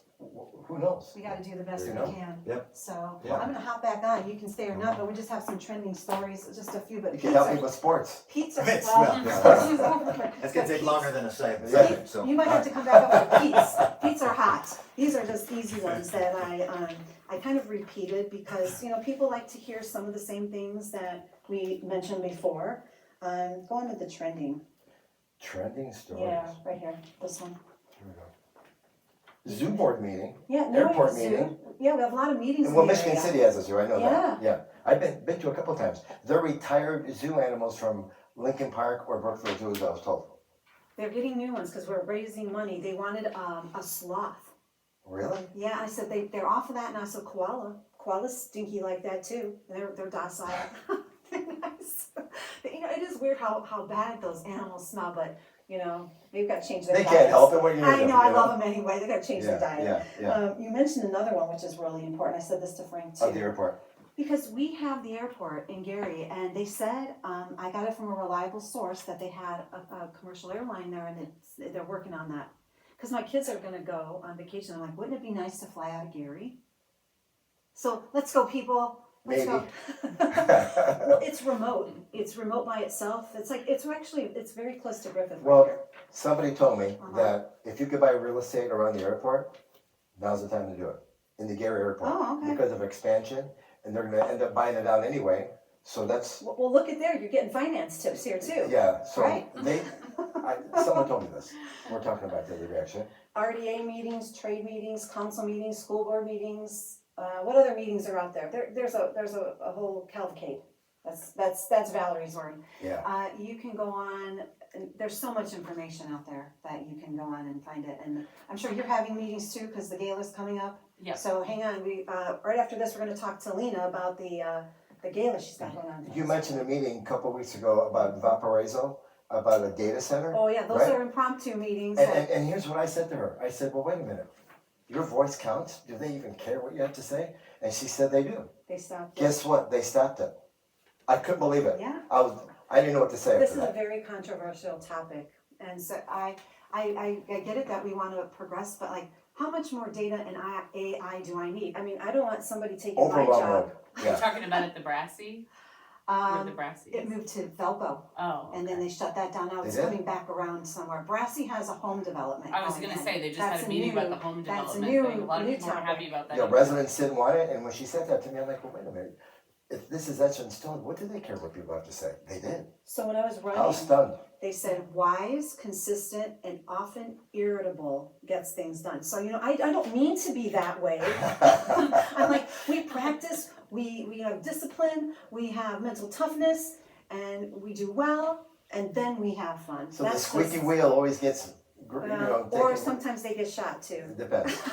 who knows. we gotta do the best we You know? can. Yep. So, Yeah. I'm gonna hop back on, you can stay or not, but we just have some trending stories, just a few, but You can help me with sports. pizza, It's- well, well, That's gonna take longer than a segment. Yeah. So You might have to come back up with Pete's. Pete's are hot. These are just easy ones that I kind of repeated because, people like to hear some of the same things that we mentioned before. Go on to the trending. Trending stories. Yeah, right here, this one. Here we go. Zoo board meeting. Yeah, Airport Zoo. meeting. Yeah, we have a lot of meetings in Well, the Michigan area. City has a zoo, I know Yeah. that. Yeah. I've been to a couple times. They're retired zoo animals from Lincoln Park or Brookfield Zoo, as I was told. They're getting new ones because we're raising money. They wanted a sloth. Really? Yeah, I said they're off of that, and I said koala. Koala's stinky like that too. They're docile. They're nice. It is weird how bad those animals smell, but they've got to change their They diets. can't help it when you're I know, I love them anyway. They got to change their diet. Yeah. You mentioned another one which is really important. I said this to Frank too. Of the airport. Because we have the airport in Gary, and they said, I got it from a reliable source that they had a commercial airline there, and they're working on that. cause my kids are gonna go on vacation, I'm like, wouldn't it be nice to fly out of Gary? So, let's go people, let's go. Well, it's remote by itself, it's like, it's very close to Griffith right Well, here. somebody told me Uh-huh. that if you could buy real estate around the airport, now's the time to do it, in the Gary Airport. Oh, okay. Because of expansion, and they're gonna end up buying it out anyway, so that's, Well, look at there, you're getting finance tips here too. yeah, so Right. someone told me this, we're talking about the other day, actually. RDA meetings, trade meetings, council meetings, school board meetings, what other meetings are out there? There's a whole cavalcade. That's Valerie's word. Yeah, You can go on, and there's so much information out there that you can go on and find it. And I'm sure you're having meetings too, because the gala's coming up. Yep. So hang on, right after this, we're gonna talk to Lena about the gala she's got going on. you mentioned a meeting a couple weeks ago about Valparaiso, about a data center. Oh, yeah, those right? are impromptu meetings. And here's what I said to her, I said, well, wait a minute, your voice counts, do they even care what you have to say? And she said they do. They stopped. Guess what, they stopped it. I couldn't believe it. Yeah. I didn't know what to say This after is a that. very controversial topic, and so I get it that we want to progress, but like, how much more data and AI do I need? I mean, I don't want somebody taking my Overwhelmed job. mode, You're yeah. talking about at the Brassy? Where the Um, Brassy it is? moved to Velpo, Oh. and then they shut that down. Now They it's did? coming back around somewhere. Brassy has a home development. I was going gonna in. say, they just That's had a meeting about the new- home that's a development new- thing. A lot of new people were topic. happy about that. Yeah, residents didn't want it, and when she said that to me, I'm like, well, wait a minute. If this is etched in stone, what do they care what people have to say? They did. So when I was I was running, stunned. they said wise, consistent, and often irritable gets things done. So, I don't mean to be that way. I'm like, we practice, we have discipline, we have mental toughness, and we do well, and then we have fun. So the That's squeaky just- wheel always gets, or taken. sometimes they get shot too. It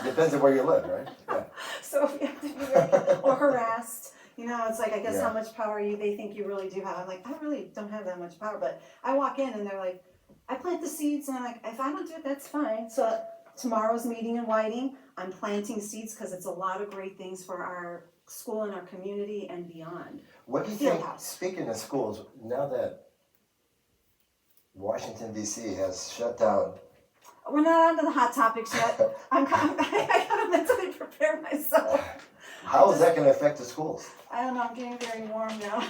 depends on where you live, right? Yeah. So you have to be very, or harassed. It's like, I guess Yeah. how much power they think you really do have. I'm like, I really don't have that much power, but I walk in and they're like, I plant the seeds, and I'm like, if I don't do it, that's fine. So tomorrow's meeting in Whiting, I'm planting seeds because it's a lot of great things for our school and our community and beyond. What do you Field think, house. speaking of schools, now that Washington DC has shut down, We're not onto the hot topics yet. I gotta mentally prepare myself. how is that gonna affect the schools? I don't know, I'm getting very warm now.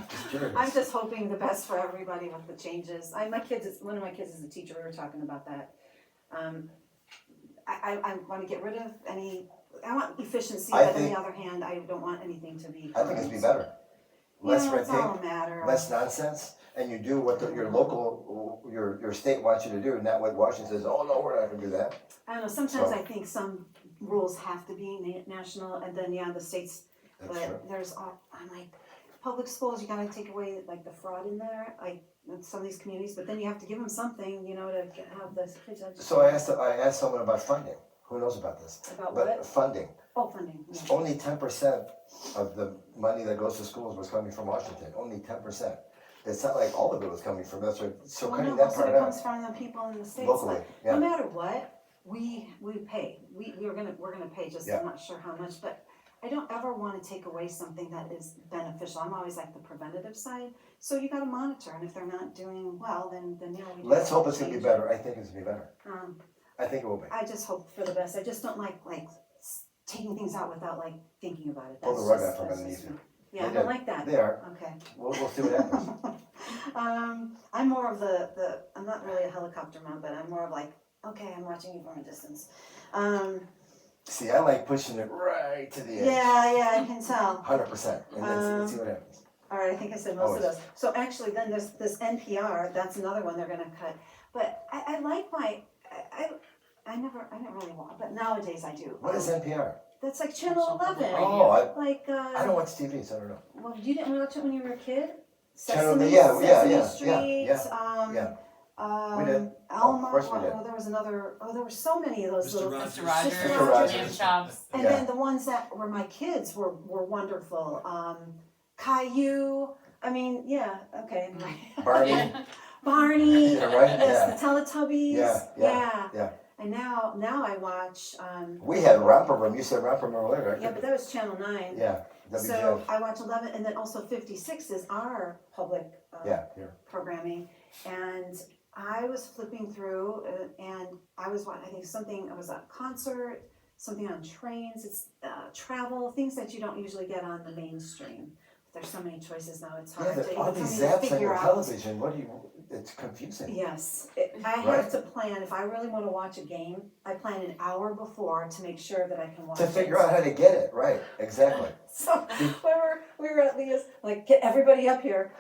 Just curious. I'm just hoping the best for everybody with the changes. One of my kids is a teacher, we were talking about that. I wanna get rid of I want efficiency, I but on think- the other hand, I don't want anything to be. I think it'd be better. Less red It's all tape, a matter. less nonsense, and you do what your local, your state wants you to do, not what Washington says, oh, no, we're not gonna do that. I don't know, sometimes So- I think some rules have to be national, and then, the states, That's true. but I'm like, public schools, you gotta take away like the fraud in there, like, in some of these communities, but then you have to give them something, to have the kids. So I asked someone about funding, who knows about this? About But what? funding, Oh, funding, yeah. only 10% of the money that goes to schools was coming from Washington, only 10%. It's not like all of it was coming from us, so Well, cutting no, that most of part it comes out from the people in the states, locally, like, yeah. no matter what, we pay, we're gonna pay, just, Yeah. I'm not sure how much, but I don't ever wanna take away something that is beneficial, I'm always like the preventative side, so you gotta monitor, and if they're not doing well, then we just Let's hope have it's to gonna be change it. better, I think it's gonna be better, I think it will be. I just hope for the best, I just don't like taking things out without like thinking about it, Pull that's the rug just, out from that's underneath just you. me. Yeah, I They don't did. like that, They are, okay. we'll see what happens. I'm more of I'm not really a helicopter mom, but I'm more of like, okay, I'm watching you from a distance. See, I like pushing it right to the edge. Yeah, I can tell. 100%, and then see what happens. All right, I think I said most of Always. those. So actually, then there's this NPR. That's another one they're gonna cut. But I like I didn't really want, but nowadays I do. What is NPR? That's like Channel 11. Oh, Like I don't watch TV, so I don't know. Well, you didn't watch it when you were a kid. Channel- Sesame, yeah, Sesame Street, Street. yeah. We did. Elmo. Of course we did. There was another. Oh, there were so many of those Mr. little. Rogers. Mr. Rogers, Mr. Rogers. Jam Chops. And Yeah. then the ones that were my kids were wonderful. Caillou. I mean, yeah. Okay. Anyway. Barney, Barney. Yeah, right, Yes, the Teletubbies. Yeah. And now I watch. we had Romper Room, you said Romper Room earlier, right? Yeah, but that was Channel 9. Yeah, So WGN, I watch 11, and then also 56 is our public yeah, here. programming, and I was flipping through and I was watching, I think it was a concert, something on trains, it's travel, things that you don't usually get on the mainstream. There's so many choices now, it's Yeah, hard there's to all even these for me to zaps on figure your out. television, it's confusing. Yes, I Right. have to plan, if I really wanna watch a game, I plan an hour before to make sure that I can watch it. To figure out how to get it, right, exactly. So we were at Leah's, like, get everybody up here,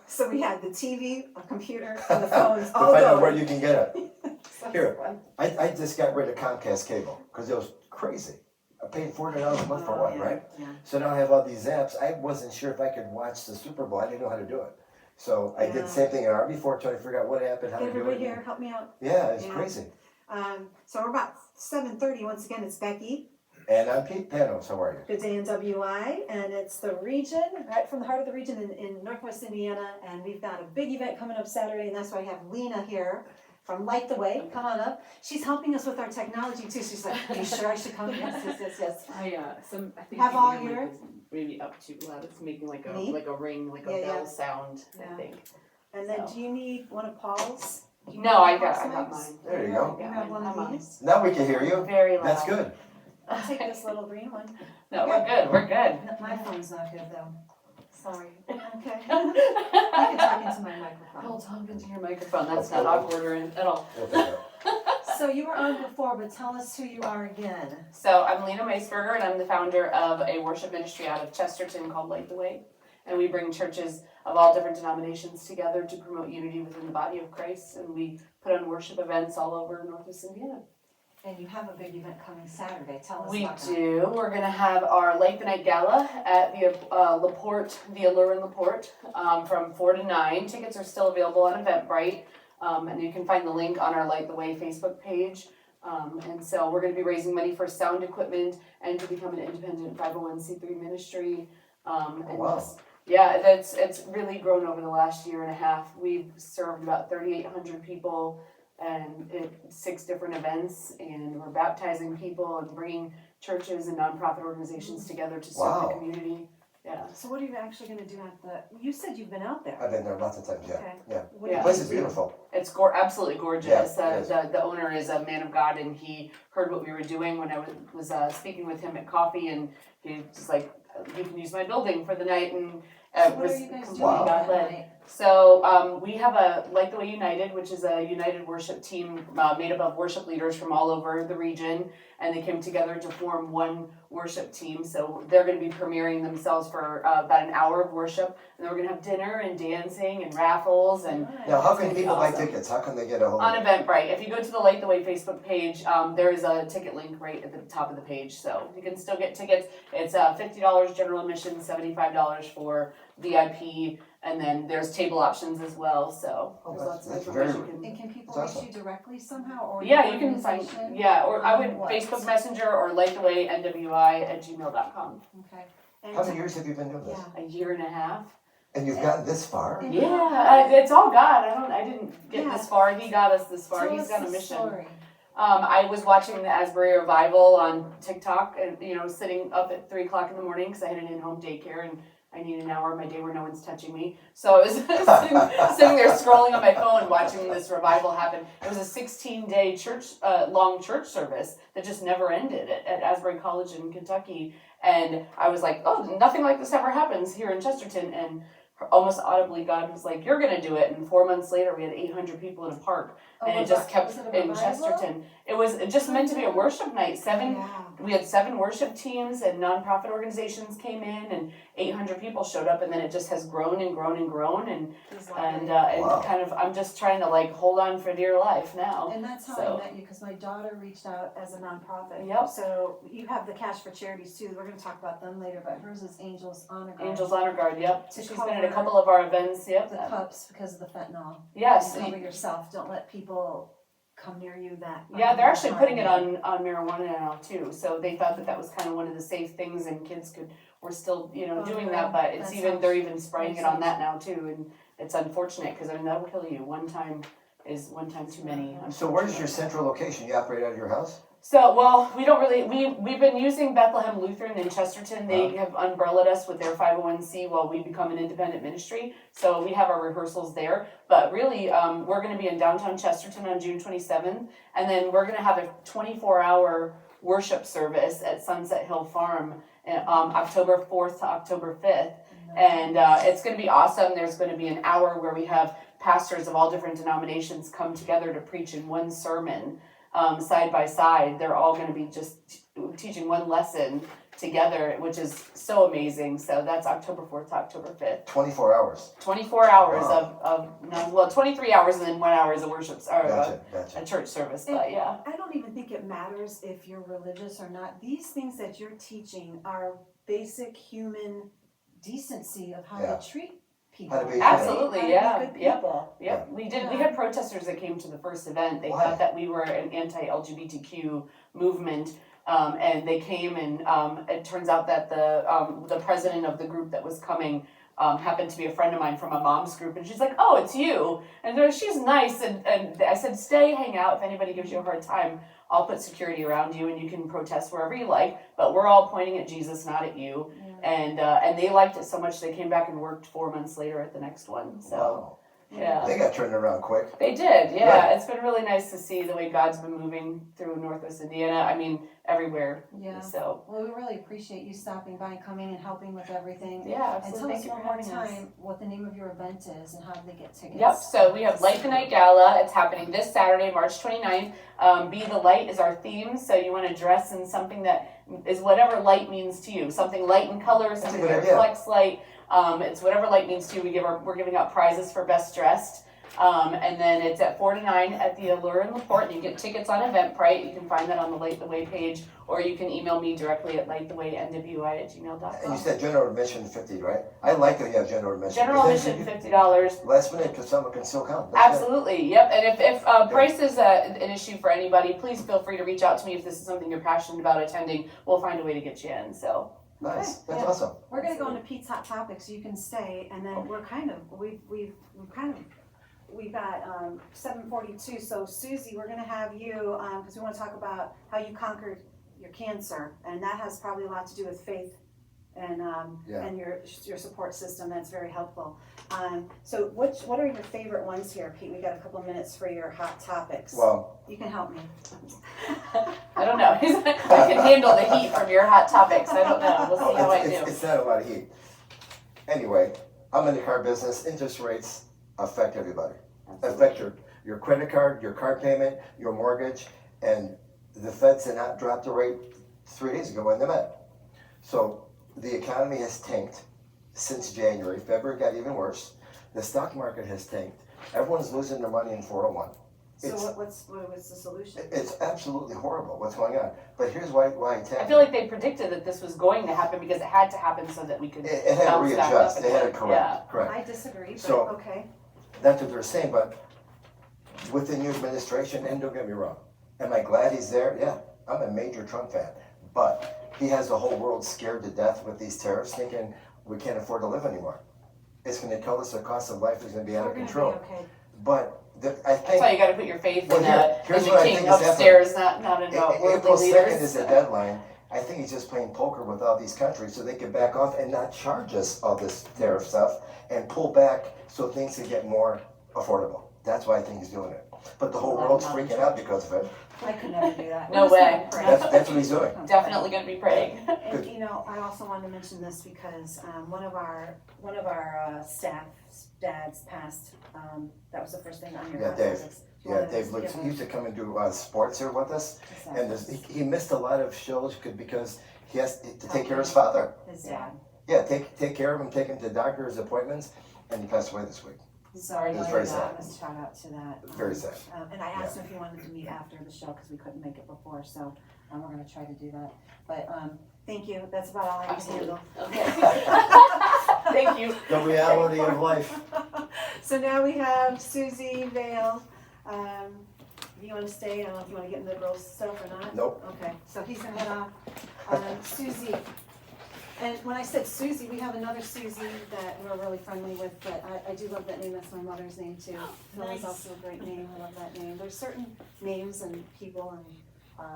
so we had the TV, a computer, and the phones To all find out where going. you can get it. So it's Here. fun. I just got rid of Comcast cable, cause it was crazy. I paid $40 a month for Oh, what, yeah, right? Yeah. So now I have all these apps. I wasn't sure if I could watch the Super Bowl. I didn't know how to do it. So I did Yeah. the same thing an hour before, trying to figure out what app and how Get to do everybody it. here, help me out. Yeah, it's Yeah. crazy. So we're about 7:30, once again, it's Becky, And I'm Pete Panos. How are you? Good Day in WI, and it's the region, right from the heart of the region in Northwest Indiana, and we've got a big event coming up Saturday, and that's why I have Lena here from LightTheWay, come on up. She's helping us with our technology too, she's like, are you sure I should come? Yes. I think Have the all mic your- is maybe up too loud. It's making like a Me? ring, like Yeah, a yeah. bell sound. Yeah. I think. And then So. do you need one of Paul's? Do you need No, one I of got Paul's mine. mics? There you go. You have one I'm of on. these? Now we can hear you. Very loud. That's good. I'll take this little green one. No, we're good. We're good. No, my phone's not good though. Sorry. Okay. You can talk into my microphone. Hold on into your microphone. That's not awkward or at all. We'll take it. So you were on before, but tell us who you are again. So I'm Lena Meisberger, and I'm the founder of a worship ministry out of Chesterton called LightTheWay. And we bring churches of all different denominations together to promote unity within the body of Christ. And we put on worship events all over Northwest Indiana. And you have a big event coming Saturday. Tell us We about that. do. We're going to have our Light the Night Gala at the LaPorte, the Allure in LaPorte, from 4 to 9. Tickets are still available on Eventbrite. And you can find the link on our Light the Way Facebook page. And so we're going to be raising money for sound equipment and to become an independent 501c3 ministry. And wow. yeah, it's really grown over the last year and a half. We've served about 3,800 people and 6 different events, and we're baptizing people and bringing churches and nonprofit organizations together to serve Wow. the community. Yeah. So what are you actually going to do at the? You said you've been out there. I've been there lots of times, yeah. Okay. Yeah. What Yeah. The place is beautiful. It's absolutely gorgeous. Yeah, it is. The owner is a man of God, and he heard what we were doing when I was speaking with him at coffee, and he was like, "You can use my building for the night," and So it what was are you guys completely doing that God-led. night? So we have a Like the Way United, which is a united worship team made up of worship leaders from all over the region, and they came together to form one worship team. So they're going to be premiering themselves for about an hour of worship, and then we're going to have dinner and dancing and raffles and Alright. Now, how It's can gonna be people buy awesome. tickets? How can they get a hold on of it? Eventbrite. If you go to the Light the Way Facebook page, there is a ticket link right at the top of the page, so you can still get tickets. It's $50 general admission, $75 for VIP, and then there's table options as well. So Oh, there's lots of that's different ways very- you can. And can people That's reach awesome. you directly somehow, or Yeah, your you can find. organization? Yeah, or I would What? Facebook Messenger or lighttheway@gmail.com. Okay. And How many years have you been doing this? Yeah. A year and a half. And you've gotten this far? And Yeah, it's all God. I didn't get Yeah. this far. He got us this far. Tell He's us got a the mission. story. I was watching the Asbury Revival on TikTok, and sitting up at 3 o'clock in the morning because I had an in-home daycare and I need an hour of my day where no one's touching me. So I was sitting there scrolling on my phone watching this revival happen. It was a 16-day long church service that just never ended at Asbury College in Kentucky. And I was like, oh, nothing like this ever happens here in Chesterton. And almost audibly, God was like, you're going to do it. And 4 months later, we had 800 people in a park. Oh, And it was just that- kept was it a in revival? Chesterton. It was just meant to be a worship night. We had 7 worship teams and nonprofit organizations came in, and 800 people showed up, and then it just has grown and grown and grown, and He's and lovely. Wow. kind of I'm just trying to hold on for dear life now. And that's how So- I met you, because my daughter reached out as a nonprofit. Yep. So you have the CAASH for Charities too. We're going to talk about them later, but hers is Angels Honor Guard. Angels Honor Guard, yep. To She's been at a cover couple of our events, yep. The cups because of the fentanyl. Yes. You cover yourself. Don't let people come near you that. Yeah, they're actually putting it on marijuana now too. So they thought that was kind of one of the safe things, and kids were still doing that. But it's they're even spraying it on that now too, and it's unfortunate because that'll kill you. One time is one time too many. So where's your central location? You operate out of your house? So, well, we don't really, we've been using Bethlehem Lutheran in Chesterton. They have umbrellaed us with their 501c while we become an independent ministry. So we have our rehearsals there. But really, we're going to be in downtown Chesterton on June 27th. And then we're going to have a 24-hour worship service at Sunset Hill Farm October 4th to October 5th. And it's going to be awesome. There's going to be an hour where we have pastors of all different denominations come together to preach in one sermon. Side by side, they're all going to be just teaching one lesson together, which is so amazing. So that's October 4th to October 5th. 24 hours. 24 hours Wow. of 23 hours and then 1 hour is a worship or Gotcha. a church service. And But yeah, I don't even think it matters if you're religious or not. These things that you're teaching are basic human decency of how Yeah. to treat people. How to be absolutely, How to yeah, be good yep. people. Yep, we did. We Yeah. had protesters that came to the first event. They Why? thought that we were an anti-LGBTQ movement, and they came and it turns out that the president of the group that was coming happened to be a friend of mine from a mom's group, and she's like, "Oh, it's you," and she's nice, and I said, "Stay, hang out. If anybody gives you a hard time, I'll put security around you, and you can protest wherever you like. But we're all pointing at Jesus, not at you." And they liked it so much they came back and worked 4 months later at the next one. So Wow. yeah. They got turned around quick. They did, yeah. Right. It's been really nice to see the way God's been moving through Northwest Indiana. I mean, everywhere. Yeah. So, Well, we really appreciate you stopping by, coming and helping with everything. yeah, And absolutely. tell Thank us you for one more having us. time what the name of your event is and how they get tickets. Yep, so we have Light the Night Gala. It's happening this Saturday, March 29th. Be the Light is our theme, so you want to dress in something that is whatever light means to you. Something light in color, something good that idea. reflects light. It's whatever light means to you. We're giving out prizes for best dressed. And then it's at 4 to 9 at the Allure in LaPorte, and you get tickets on Eventbrite. You can find that on the Light the Way page, or you can email me directly at lighttheway@gmail.com. And you said general admission 50, right? I like that you have general admission. General Because then admission $50. Last minute, because someone can still come. That's good. Absolutely, yep. And if price is an issue for anybody, please feel free to reach out to me if this is something you're passionate about attending. We'll find a way to get you in. So Nice. Okay, That's yeah. awesome. We're gonna go into Pete's Hot Topics, you can stay, and then we've got 7:42, so Susie, we're gonna have you, because we wanna talk about how you conquered your cancer, and that has probably a lot to do with faith and Yeah. and your support system. That's very helpful. So what are your favorite ones here, Pete? We got a couple of minutes for your hot topics. Well, You can help me. I don't know. I can handle the heat from your hot topics. I don't know. We'll see how I do. it's not a lot of heat. Anyway, I'm in the car business. Interest rates affect everybody. Affect your credit card, your car payment, your mortgage, and the Feds did not drop the rate 3 days ago when they met. So the economy has tanked since January. February got even worse. The stock market has tanked. Everyone's losing their money in 401. So It's, what's the solution? it's absolutely horrible what's going on. But here's why it's happening. I feel like they predicted that this was going to happen because it had to happen so that we could It had to bounce back readjust. up They had to again. correct. Correct. I disagree, but So- okay. That's what they're saying, but with the new administration, and don't get me wrong, am I glad he's there? Yeah, I'm a major Trump fan. But he has the whole world scared to death with these tariffs, thinking we can't afford to live anymore. It's gonna kill us, the cost of life is gonna be out of We're gonna be control. okay. But I That's why think you got to put your faith Well, in, here's in what the I king think is upstairs, not in April worldly 2nd leaders. is the deadline. I think he's just playing poker with all these countries so they can back off and not charge us all this tariff stuff and pull back so things can get more affordable. That's why I think he's doing it. But the whole world's freaking out because of it. I could never do that. No We're just way. gonna pray. That's what he's doing. Definitely going to be praying. And you know, I also wanted to mention this because one of our staff dads passed. That was the first thing on your Yeah, hot Dave. topics. You Yeah, wanted to Dave give he used to come and do sports here with us, a- and he missed a lot of shows because he has to take care of his father. his dad. Yeah, take care of him, take him to doctor's appointments, and he passed away this week. Sorry, It's to very hear sad. that. Let's shout out to that. Very sad. And I asked him if he wanted to meet after the show because we couldn't make it before, so we're gonna try to do that. But thank you. That's about all I can Absolutely. handle. Okay. Thank you. The reality of life. So now we have Susie Vale. Do you want to stay? I don't know if you want to get into the girls' stuff or not. Nope. Okay, so he's gonna head off. Susie, and when I said Susie, we have another Susie that we're really friendly with, but I do love that name. That's my mother's name too. Phil is nice. also a great name. I love that name. There's certain names and people and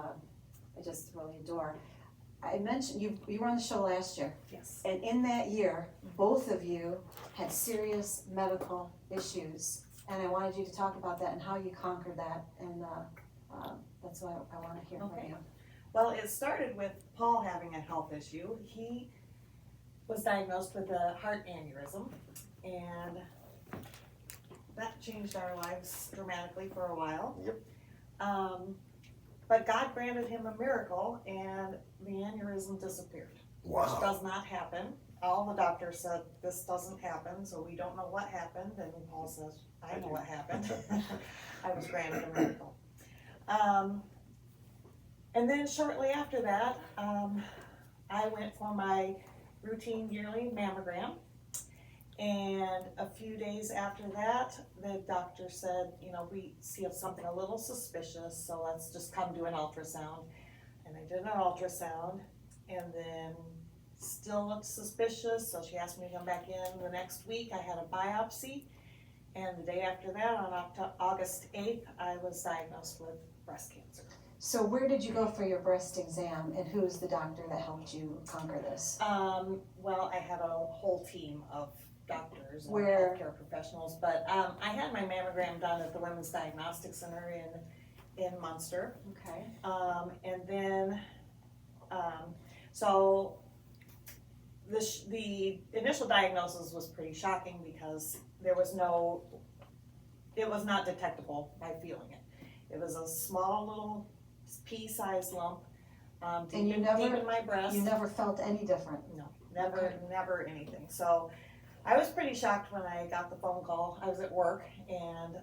I just really adore. I mentioned, you were on the show last year, Yes. and in that year, both of you had serious medical issues. And I wanted you to talk about that and how you conquered that, and that's why I wanna hear from Okay. you. Well, it started with Paul having a health issue. He was diagnosed with a heart aneurysm, and that changed our lives dramatically for a while. Yep. But God granted him a miracle, and the aneurysm disappeared, which does not happen. All the doctors said this doesn't happen, so we don't know what happened, and Paul says, I know what happened. I was granted a miracle. And then shortly after that, I went for my routine yearly mammogram. And a few days after that, the doctor said, you know, we see something a little suspicious, so let's just come do an ultrasound. And I did an ultrasound, and then still looked suspicious, so she asked me to come back in the next week. I had a biopsy, and the day after that, on August 8th, I was diagnosed with breast cancer. So where did you go for your breast exam, and who was the doctor that helped you conquer this? Well, I had a whole team of doctors and Where? healthcare professionals, but I had my mammogram done at the Women's Diagnostic Center in Munster. Okay. And then, so the initial diagnosis was pretty shocking because it was not detectable by feeling it. It was a small little pea-sized lump, deep in my breast. You never felt any different? No, never anything. So I was pretty shocked when I got the phone call. I was at work, and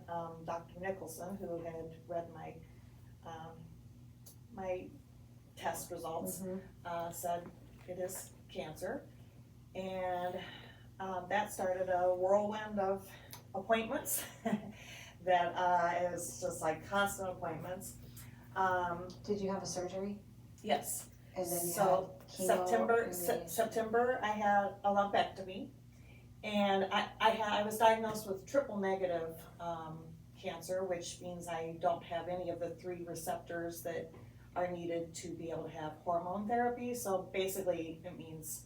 Dr. Nicholson, who had read my test results, said it is cancer. And that started a whirlwind of appointments that is just like constant appointments. Did you have a surgery? Yes. And then you So had chemo, September I had a lumpectomy, and I was diagnosed with triple negative cancer, which means I don't have any of the 3 receptors that are needed to be able to have hormone therapy. So basically it means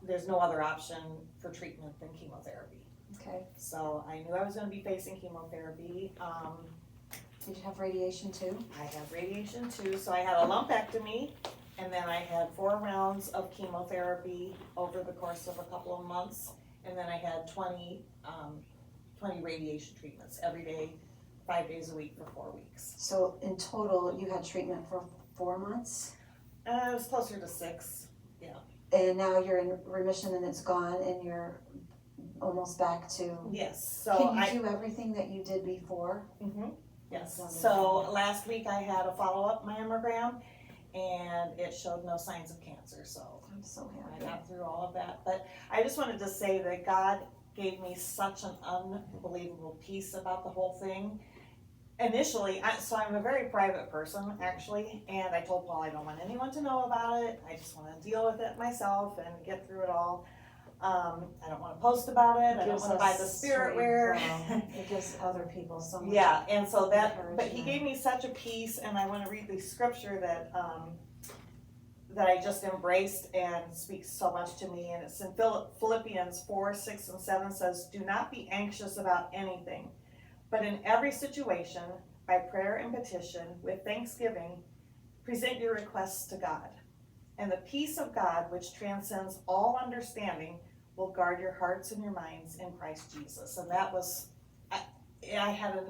there's no other option for treatment than chemotherapy. Okay. So I knew I was going to be facing chemotherapy. Did you have radiation too? I had radiation too, so I had a lumpectomy, and then I had 4 rounds of chemotherapy over the course of a couple of months, and then I had 20 radiation treatments every day, 5 days a week for 4 weeks. So in total, you had treatment for 4 months? It was closer to 6, yeah. And now you're in remission and it's gone and you're almost back to... Yes, so Can you do everything that you did before? Yes, That's so last week I had a follow-up mammogram, and it showed no signs of cancer, so I'm so I happy. got through all of that. But I just wanted to say that God gave me such an unbelievable peace about the whole thing. Initially, so I'm a very private person, actually, and I told Paul I don't want anyone to know about it. I just want to deal with it myself and get through it all. I don't want to post about it. I don't want to buy the spirit wear. It gives other people so much. Yeah, and so but he encouragement. gave me such a peace, and I want to read the scripture that I just embraced and speaks so much to me, and it's in Philippians 4, 6, and 7 says, "Do not be anxious about anything, but in every situation, by prayer and petition, with thanksgiving, present your requests to God. And the peace of God, which transcends all understanding, will guard your hearts and your minds in Christ Jesus." And that was, I had an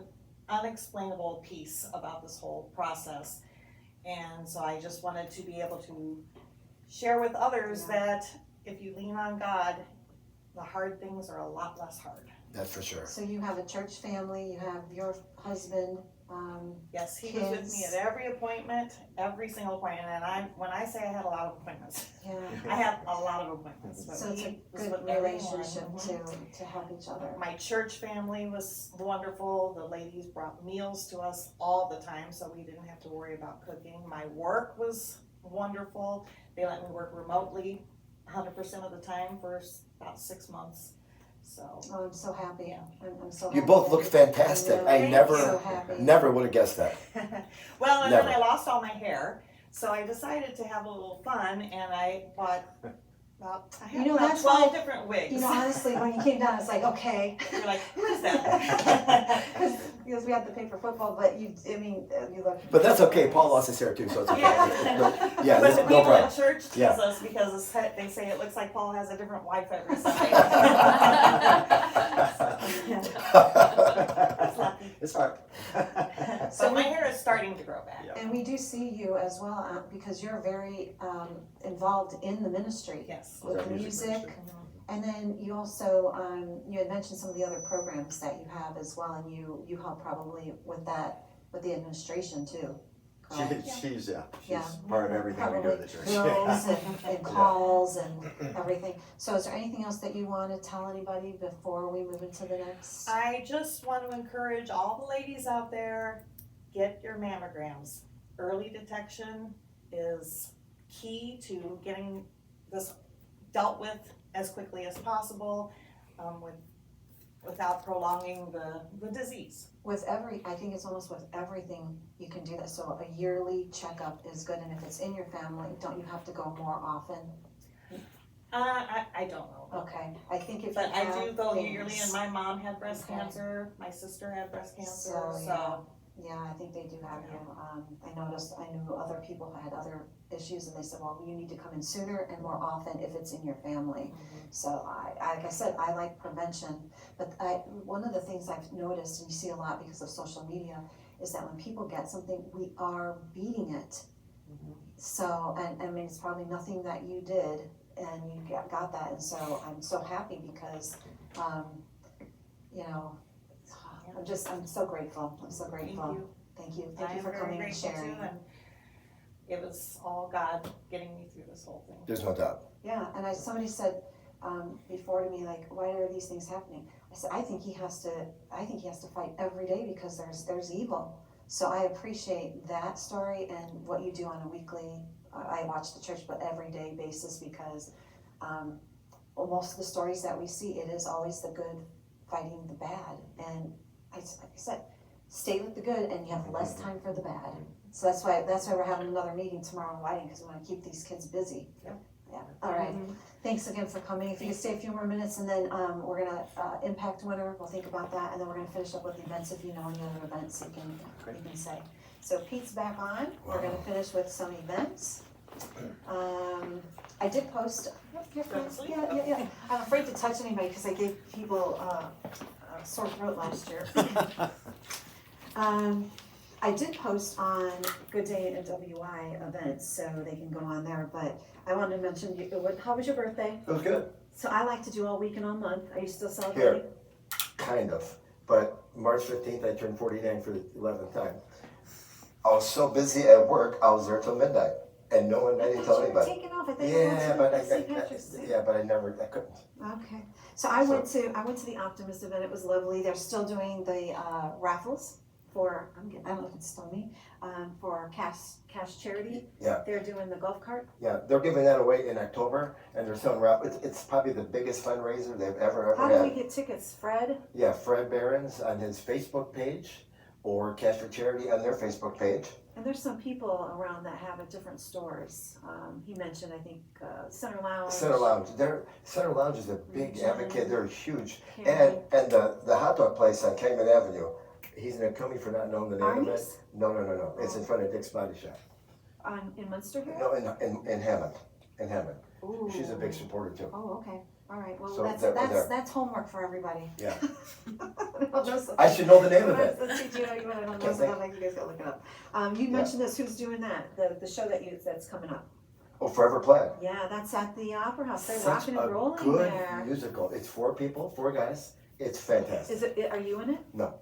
unexplainable peace about this whole process. And so I just wanted to be able to share with others that if you lean on God, the hard things are a lot less hard. That's for sure. So you have a church family, you have your husband, Yes, he was with me at every appointment, every single appointment. And when I say I had a lot of appointments, yeah. I had a lot of appointments. But So it's a he was good with everyone. relationship to help each other. My church family was wonderful. The ladies brought meals to us all the time, so we didn't have to worry about cooking. My work was wonderful. They let me work remotely 100% of the time for about 6 months. So Oh, I'm so happy. Yeah. I'm so You happy. both look fantastic. know. I Thank never, you. So happy. never would have guessed that. well, and Never. then I lost all my hair. So I decided to have a little fun, and I bought about, I You have know, about that's 12 why- different wigs. You know, honestly, when you came down, it's like, okay. You're like, who is that? Because we had to pay for football, but you look. But that's okay, Paul lost his hair too, so it's okay. Yeah. Yeah, But the no people problem. in church tease Yeah. us because they say it looks like Paul has a different wife every Sunday. That's lucky. It's hard. So my hair is starting to grow back. Yeah. And we do see you as well, because you're very involved in the ministry Yes. with Our the music music. ministry. And then you also, you had mentioned some of the other programs that you have as well, and you help probably with that, with the administration too. correct? She's Yeah. part of everything we do Probably in the church. bills and calls and everything. So is there anything else that you want to tell anybody before we move into the next? I just want to encourage all the ladies out there, get your mammograms. Early detection is key to getting this dealt with as quickly as possible, without prolonging the disease. I think it's almost with everything you can do that. So a yearly checkup is good, and if it's in your family, don't you have to go more often? I don't know. Okay, I think if you But have I do go things- yearly, and my mom had breast Okay. cancer, my sister had breast cancer, So, so. Yeah, I think they do have you. I knew other people who had other issues, and they said, well, you need to come in sooner and more often if it's in your family. So like I said, I like prevention, but one of the things I've noticed, and you see a lot because of social media, is that when people get something, we are beating it. So, and I mean, it's probably nothing that you did, and you got that, and so I'm so happy because, you know, I'm so grateful. I'm so grateful. Thank you. Thank you for coming and sharing. And it was all God getting me through this whole thing. There's no doubt. Yeah, and somebody said before to me, like, why are these things happening? I said, I think he has to fight every day because there's evil. So I appreciate that story and what you do on a weekly, I watch the church, but everyday basis, because most of the stories that we see, it is always the good fighting the bad. And like I said, stay with the good and you have less time for the bad. So that's why we're having another meeting tomorrow in Whiting, because we want to keep these kids busy. Yep. Yeah, all right. Thanks again for coming. If you could stay a few more minutes, and then we're gonna impact winter, we'll think about that, and then we're gonna finish up with the events. If you know any other events, you can say. So Pete's back on. We're gonna finish with some events. I did post, yeah. I'm afraid to touch anybody because I gave people a sore throat last year. I did post on Good Day and WI events, so they can go on there, but I wanted to mention, how was your birthday? It was good. So I like to do all week and all month. Are you still celebrating? Kind of. But March 15th, I turned 49 for the 11th time. I was so busy at work, I was there till midnight. And no one, I didn't tell anybody. Taking off. I think Yeah, but St. Patrick's Day. but I couldn't. Okay. So I went to the Optimist event. It was lovely. They're still doing the raffles for, I don't know if it's still me, for CAASH charity. Yeah. They're doing the golf cart. Yeah, they're giving that away in October, and they're selling it's probably the biggest fundraiser they've ever How do had. we get tickets, Fred? Yeah, Fred Barron's on his Facebook page, or Cash for Charity on their Facebook page. And there's some people around that have at different stores. He mentioned, I think, Center Lounge. Center Lounge is a big advocate. They're huge. Karen. And the hot dog place on Cayman Avenue, he's gonna kill me for not knowing the name of it. Arnie's? No. It's in front of Dick's Body Shop. In Munster here? No, in Hammond. In Hammond. Ooh. She's a big supporter too. Oh, okay. All right. Well, So that's that's homework for everybody. Yeah. I I should know the name of it. Let's teach you how you want to know Can't something think. like you guys gotta look it up. You mentioned this. Who's doing that? The show that's coming up. Oh, Forever Plaid. Yeah, that's at the Opera House. They're Such rocking and a rolling good there. musical. It's 4 people, 4 guys. It's fantastic. Is it? Are you in it? No.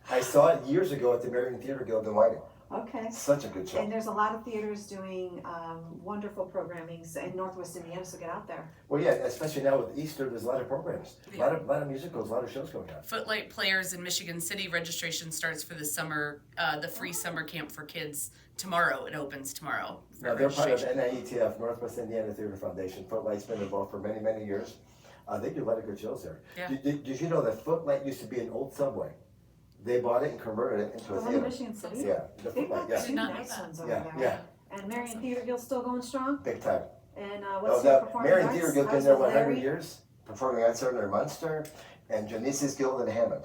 I saw it years ago at the American Theater Guild in Whiting. Okay. Such a good show. And there's a lot of theaters doing wonderful programming in Northwest Indiana, so get out there. Well, yeah, especially now with Easter, there's a lot of programs, a lot of musicals, a lot of shows going on. Footlight Players in Michigan City registration starts for the summer, the free summer camp for kids tomorrow. It opens tomorrow. for Now, they're part of registration. NIETF, Northwest Indiana Theater Foundation. Footlight's been involved for many, many years. They do a lot of good shows there. Yeah. Did you know that Footlight used to be an old Subway? They bought it and converted it into The a one in theater. Michigan City? Yeah, the They've footlight, got yeah, two Did not know nice that. ones over yeah, there. yeah, And Marion Theater Guild's still going strong? big time. And Oh, what's your the performing Marion arts? Theater Guild I been was there with 100 Larry. years, performing arts center in Munster, and Janice's Guild in Hammond.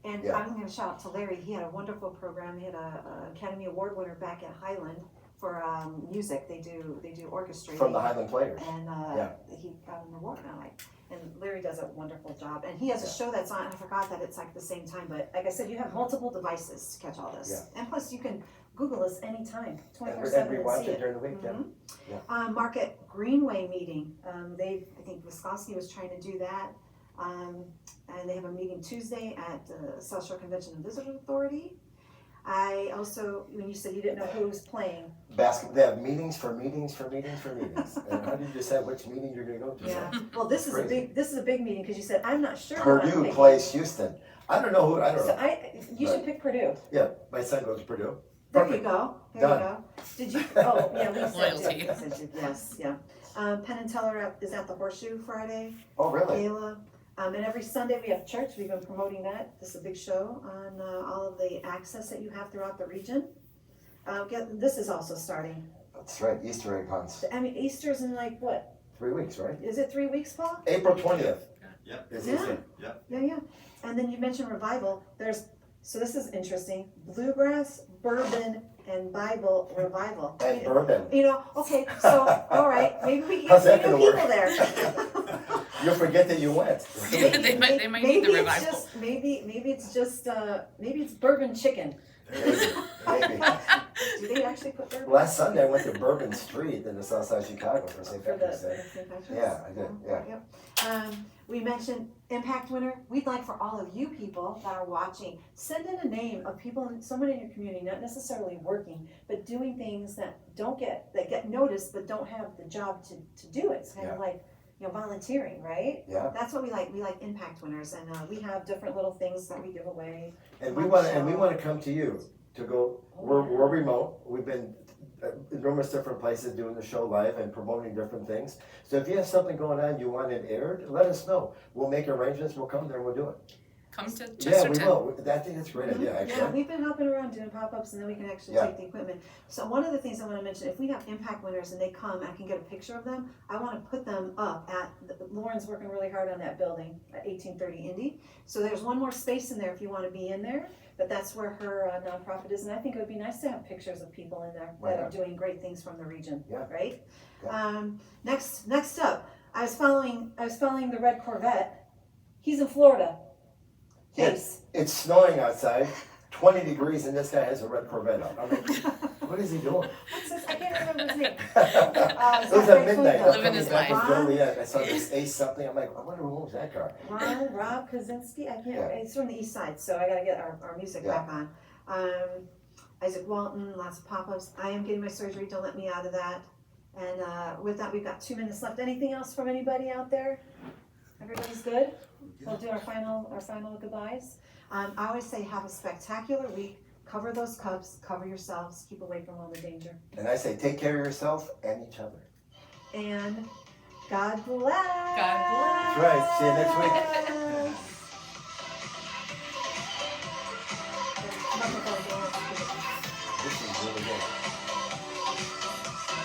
And Yeah. I'm gonna shout out to Larry, he had a wonderful program, he had a Academy Award winner back at Highland for music, they do orchestrating. From the Highland Players. And Yeah. he got an award, and I'm like, and Larry does a wonderful job, and he has a Yeah. show that's on, I forgot that it's like the same time, but like I said, you have multiple devices to catch all this. Yeah. And plus you can Google us anytime, 24/7 And and rewatch see it it. during the week, yeah. Mhm. Market Greenway meeting, I think Wisconsin was trying to do that. And they have a meeting Tuesday at the South Shore Convention and Visitor Authority. I also, when you said you didn't know who was playing, Basketball, they have meetings for meetings for meetings for meetings. And how do you decide which meeting you're gonna go to? yeah, well, this is a Crazy. big meeting, cause you said, I'm not sure. who I'm Purdue picking." plays Houston. I don't know who, I don't So know. you should pick Purdue. Yeah, my son goes to Purdue. There you Perfect. go, Done. Did you, oh, yeah, we said Loyalty. you, said you, yes, yeah. Penn and Teller is at the Horseshoe Friday, Oh, really? gala. And every Sunday we have church, we've been promoting that, this is a big show on all of the access that you have throughout the region. This is also starting, That's right, Easter egg hunts. I mean, Easter's in like, what, 3 weeks, right? is it 3 weeks, Paul? April 20th. Yep. Is Yeah. Easter. Yeah. And then you mentioned revival, so this is interesting, bluegrass, bourbon, and Bible revival. And bourbon. You know, okay, so, all right, maybe we can How's get that some new gonna people work? there. You'll forget that you went. They might need the Maybe revival. it's just, maybe it's bourbon chicken. Maybe. Do they actually put bourbon? Last Sunday I went to Bourbon Street in the south side of Chicago for St. For the Patrick's Day. St. Patrick's? Yeah, I did, yeah. Yep. We mentioned impact winner. We'd like for all of you people that are watching, send in a name of people, someone in your community, not necessarily working, but doing things that get noticed, but don't have the job to do it. It's kind of Yeah. like, volunteering, right? Yeah, That's what we like. We like impact winners, and we have different little things that we give away. and we want to come to you to go. We're remote. We've been numerous different places doing the show live and promoting different things. So if you have something going on you want it aired, let us know. We'll make arrangements. We'll come there and we'll do it. Come to Yeah, we Chesterton. will. I think that's a great idea, Yeah, actually. we've been helping around doing pop-ups, and then we can actually Yeah. take the equipment. So one of the things I want to mention, if we have impact winners and they come, I can get a picture of them. I want to put them up at Lauren's working really hard on that building at 1830 Indy. So there's one more space in there if you want to be in there. But that's where her nonprofit is, and I think it would be nice to have pictures of people in there Why that are not? doing great things from the region. Yeah. Right. Yeah. Next up, I was following the red Corvette. He's in Florida. Case. It's snowing outside, 20 degrees, and this guy has a red Corvette on. I'm like, what is he doing? What's his? I can't remember his name. It was at midnight. I'm Living coming his back life. from Joliet. I saw this Ace something. I'm like, I wonder who owns that car. Rob Kaczynski, I can't, Yeah. it's from the east side, so I gotta get our music Yeah. back on. Isaac Walton, lots of pop-ups. I am getting my surgery, don't let me out of that. And with that, we've got 2 minutes left. Anything else from anybody out there? Everybody's good? We'll do our final goodbyes. I always say have a spectacular week. Cover those cups, cover yourselves, keep away from all the danger. And I say, take care of yourself and each other. And God bless. God bless. That's right. See you next week.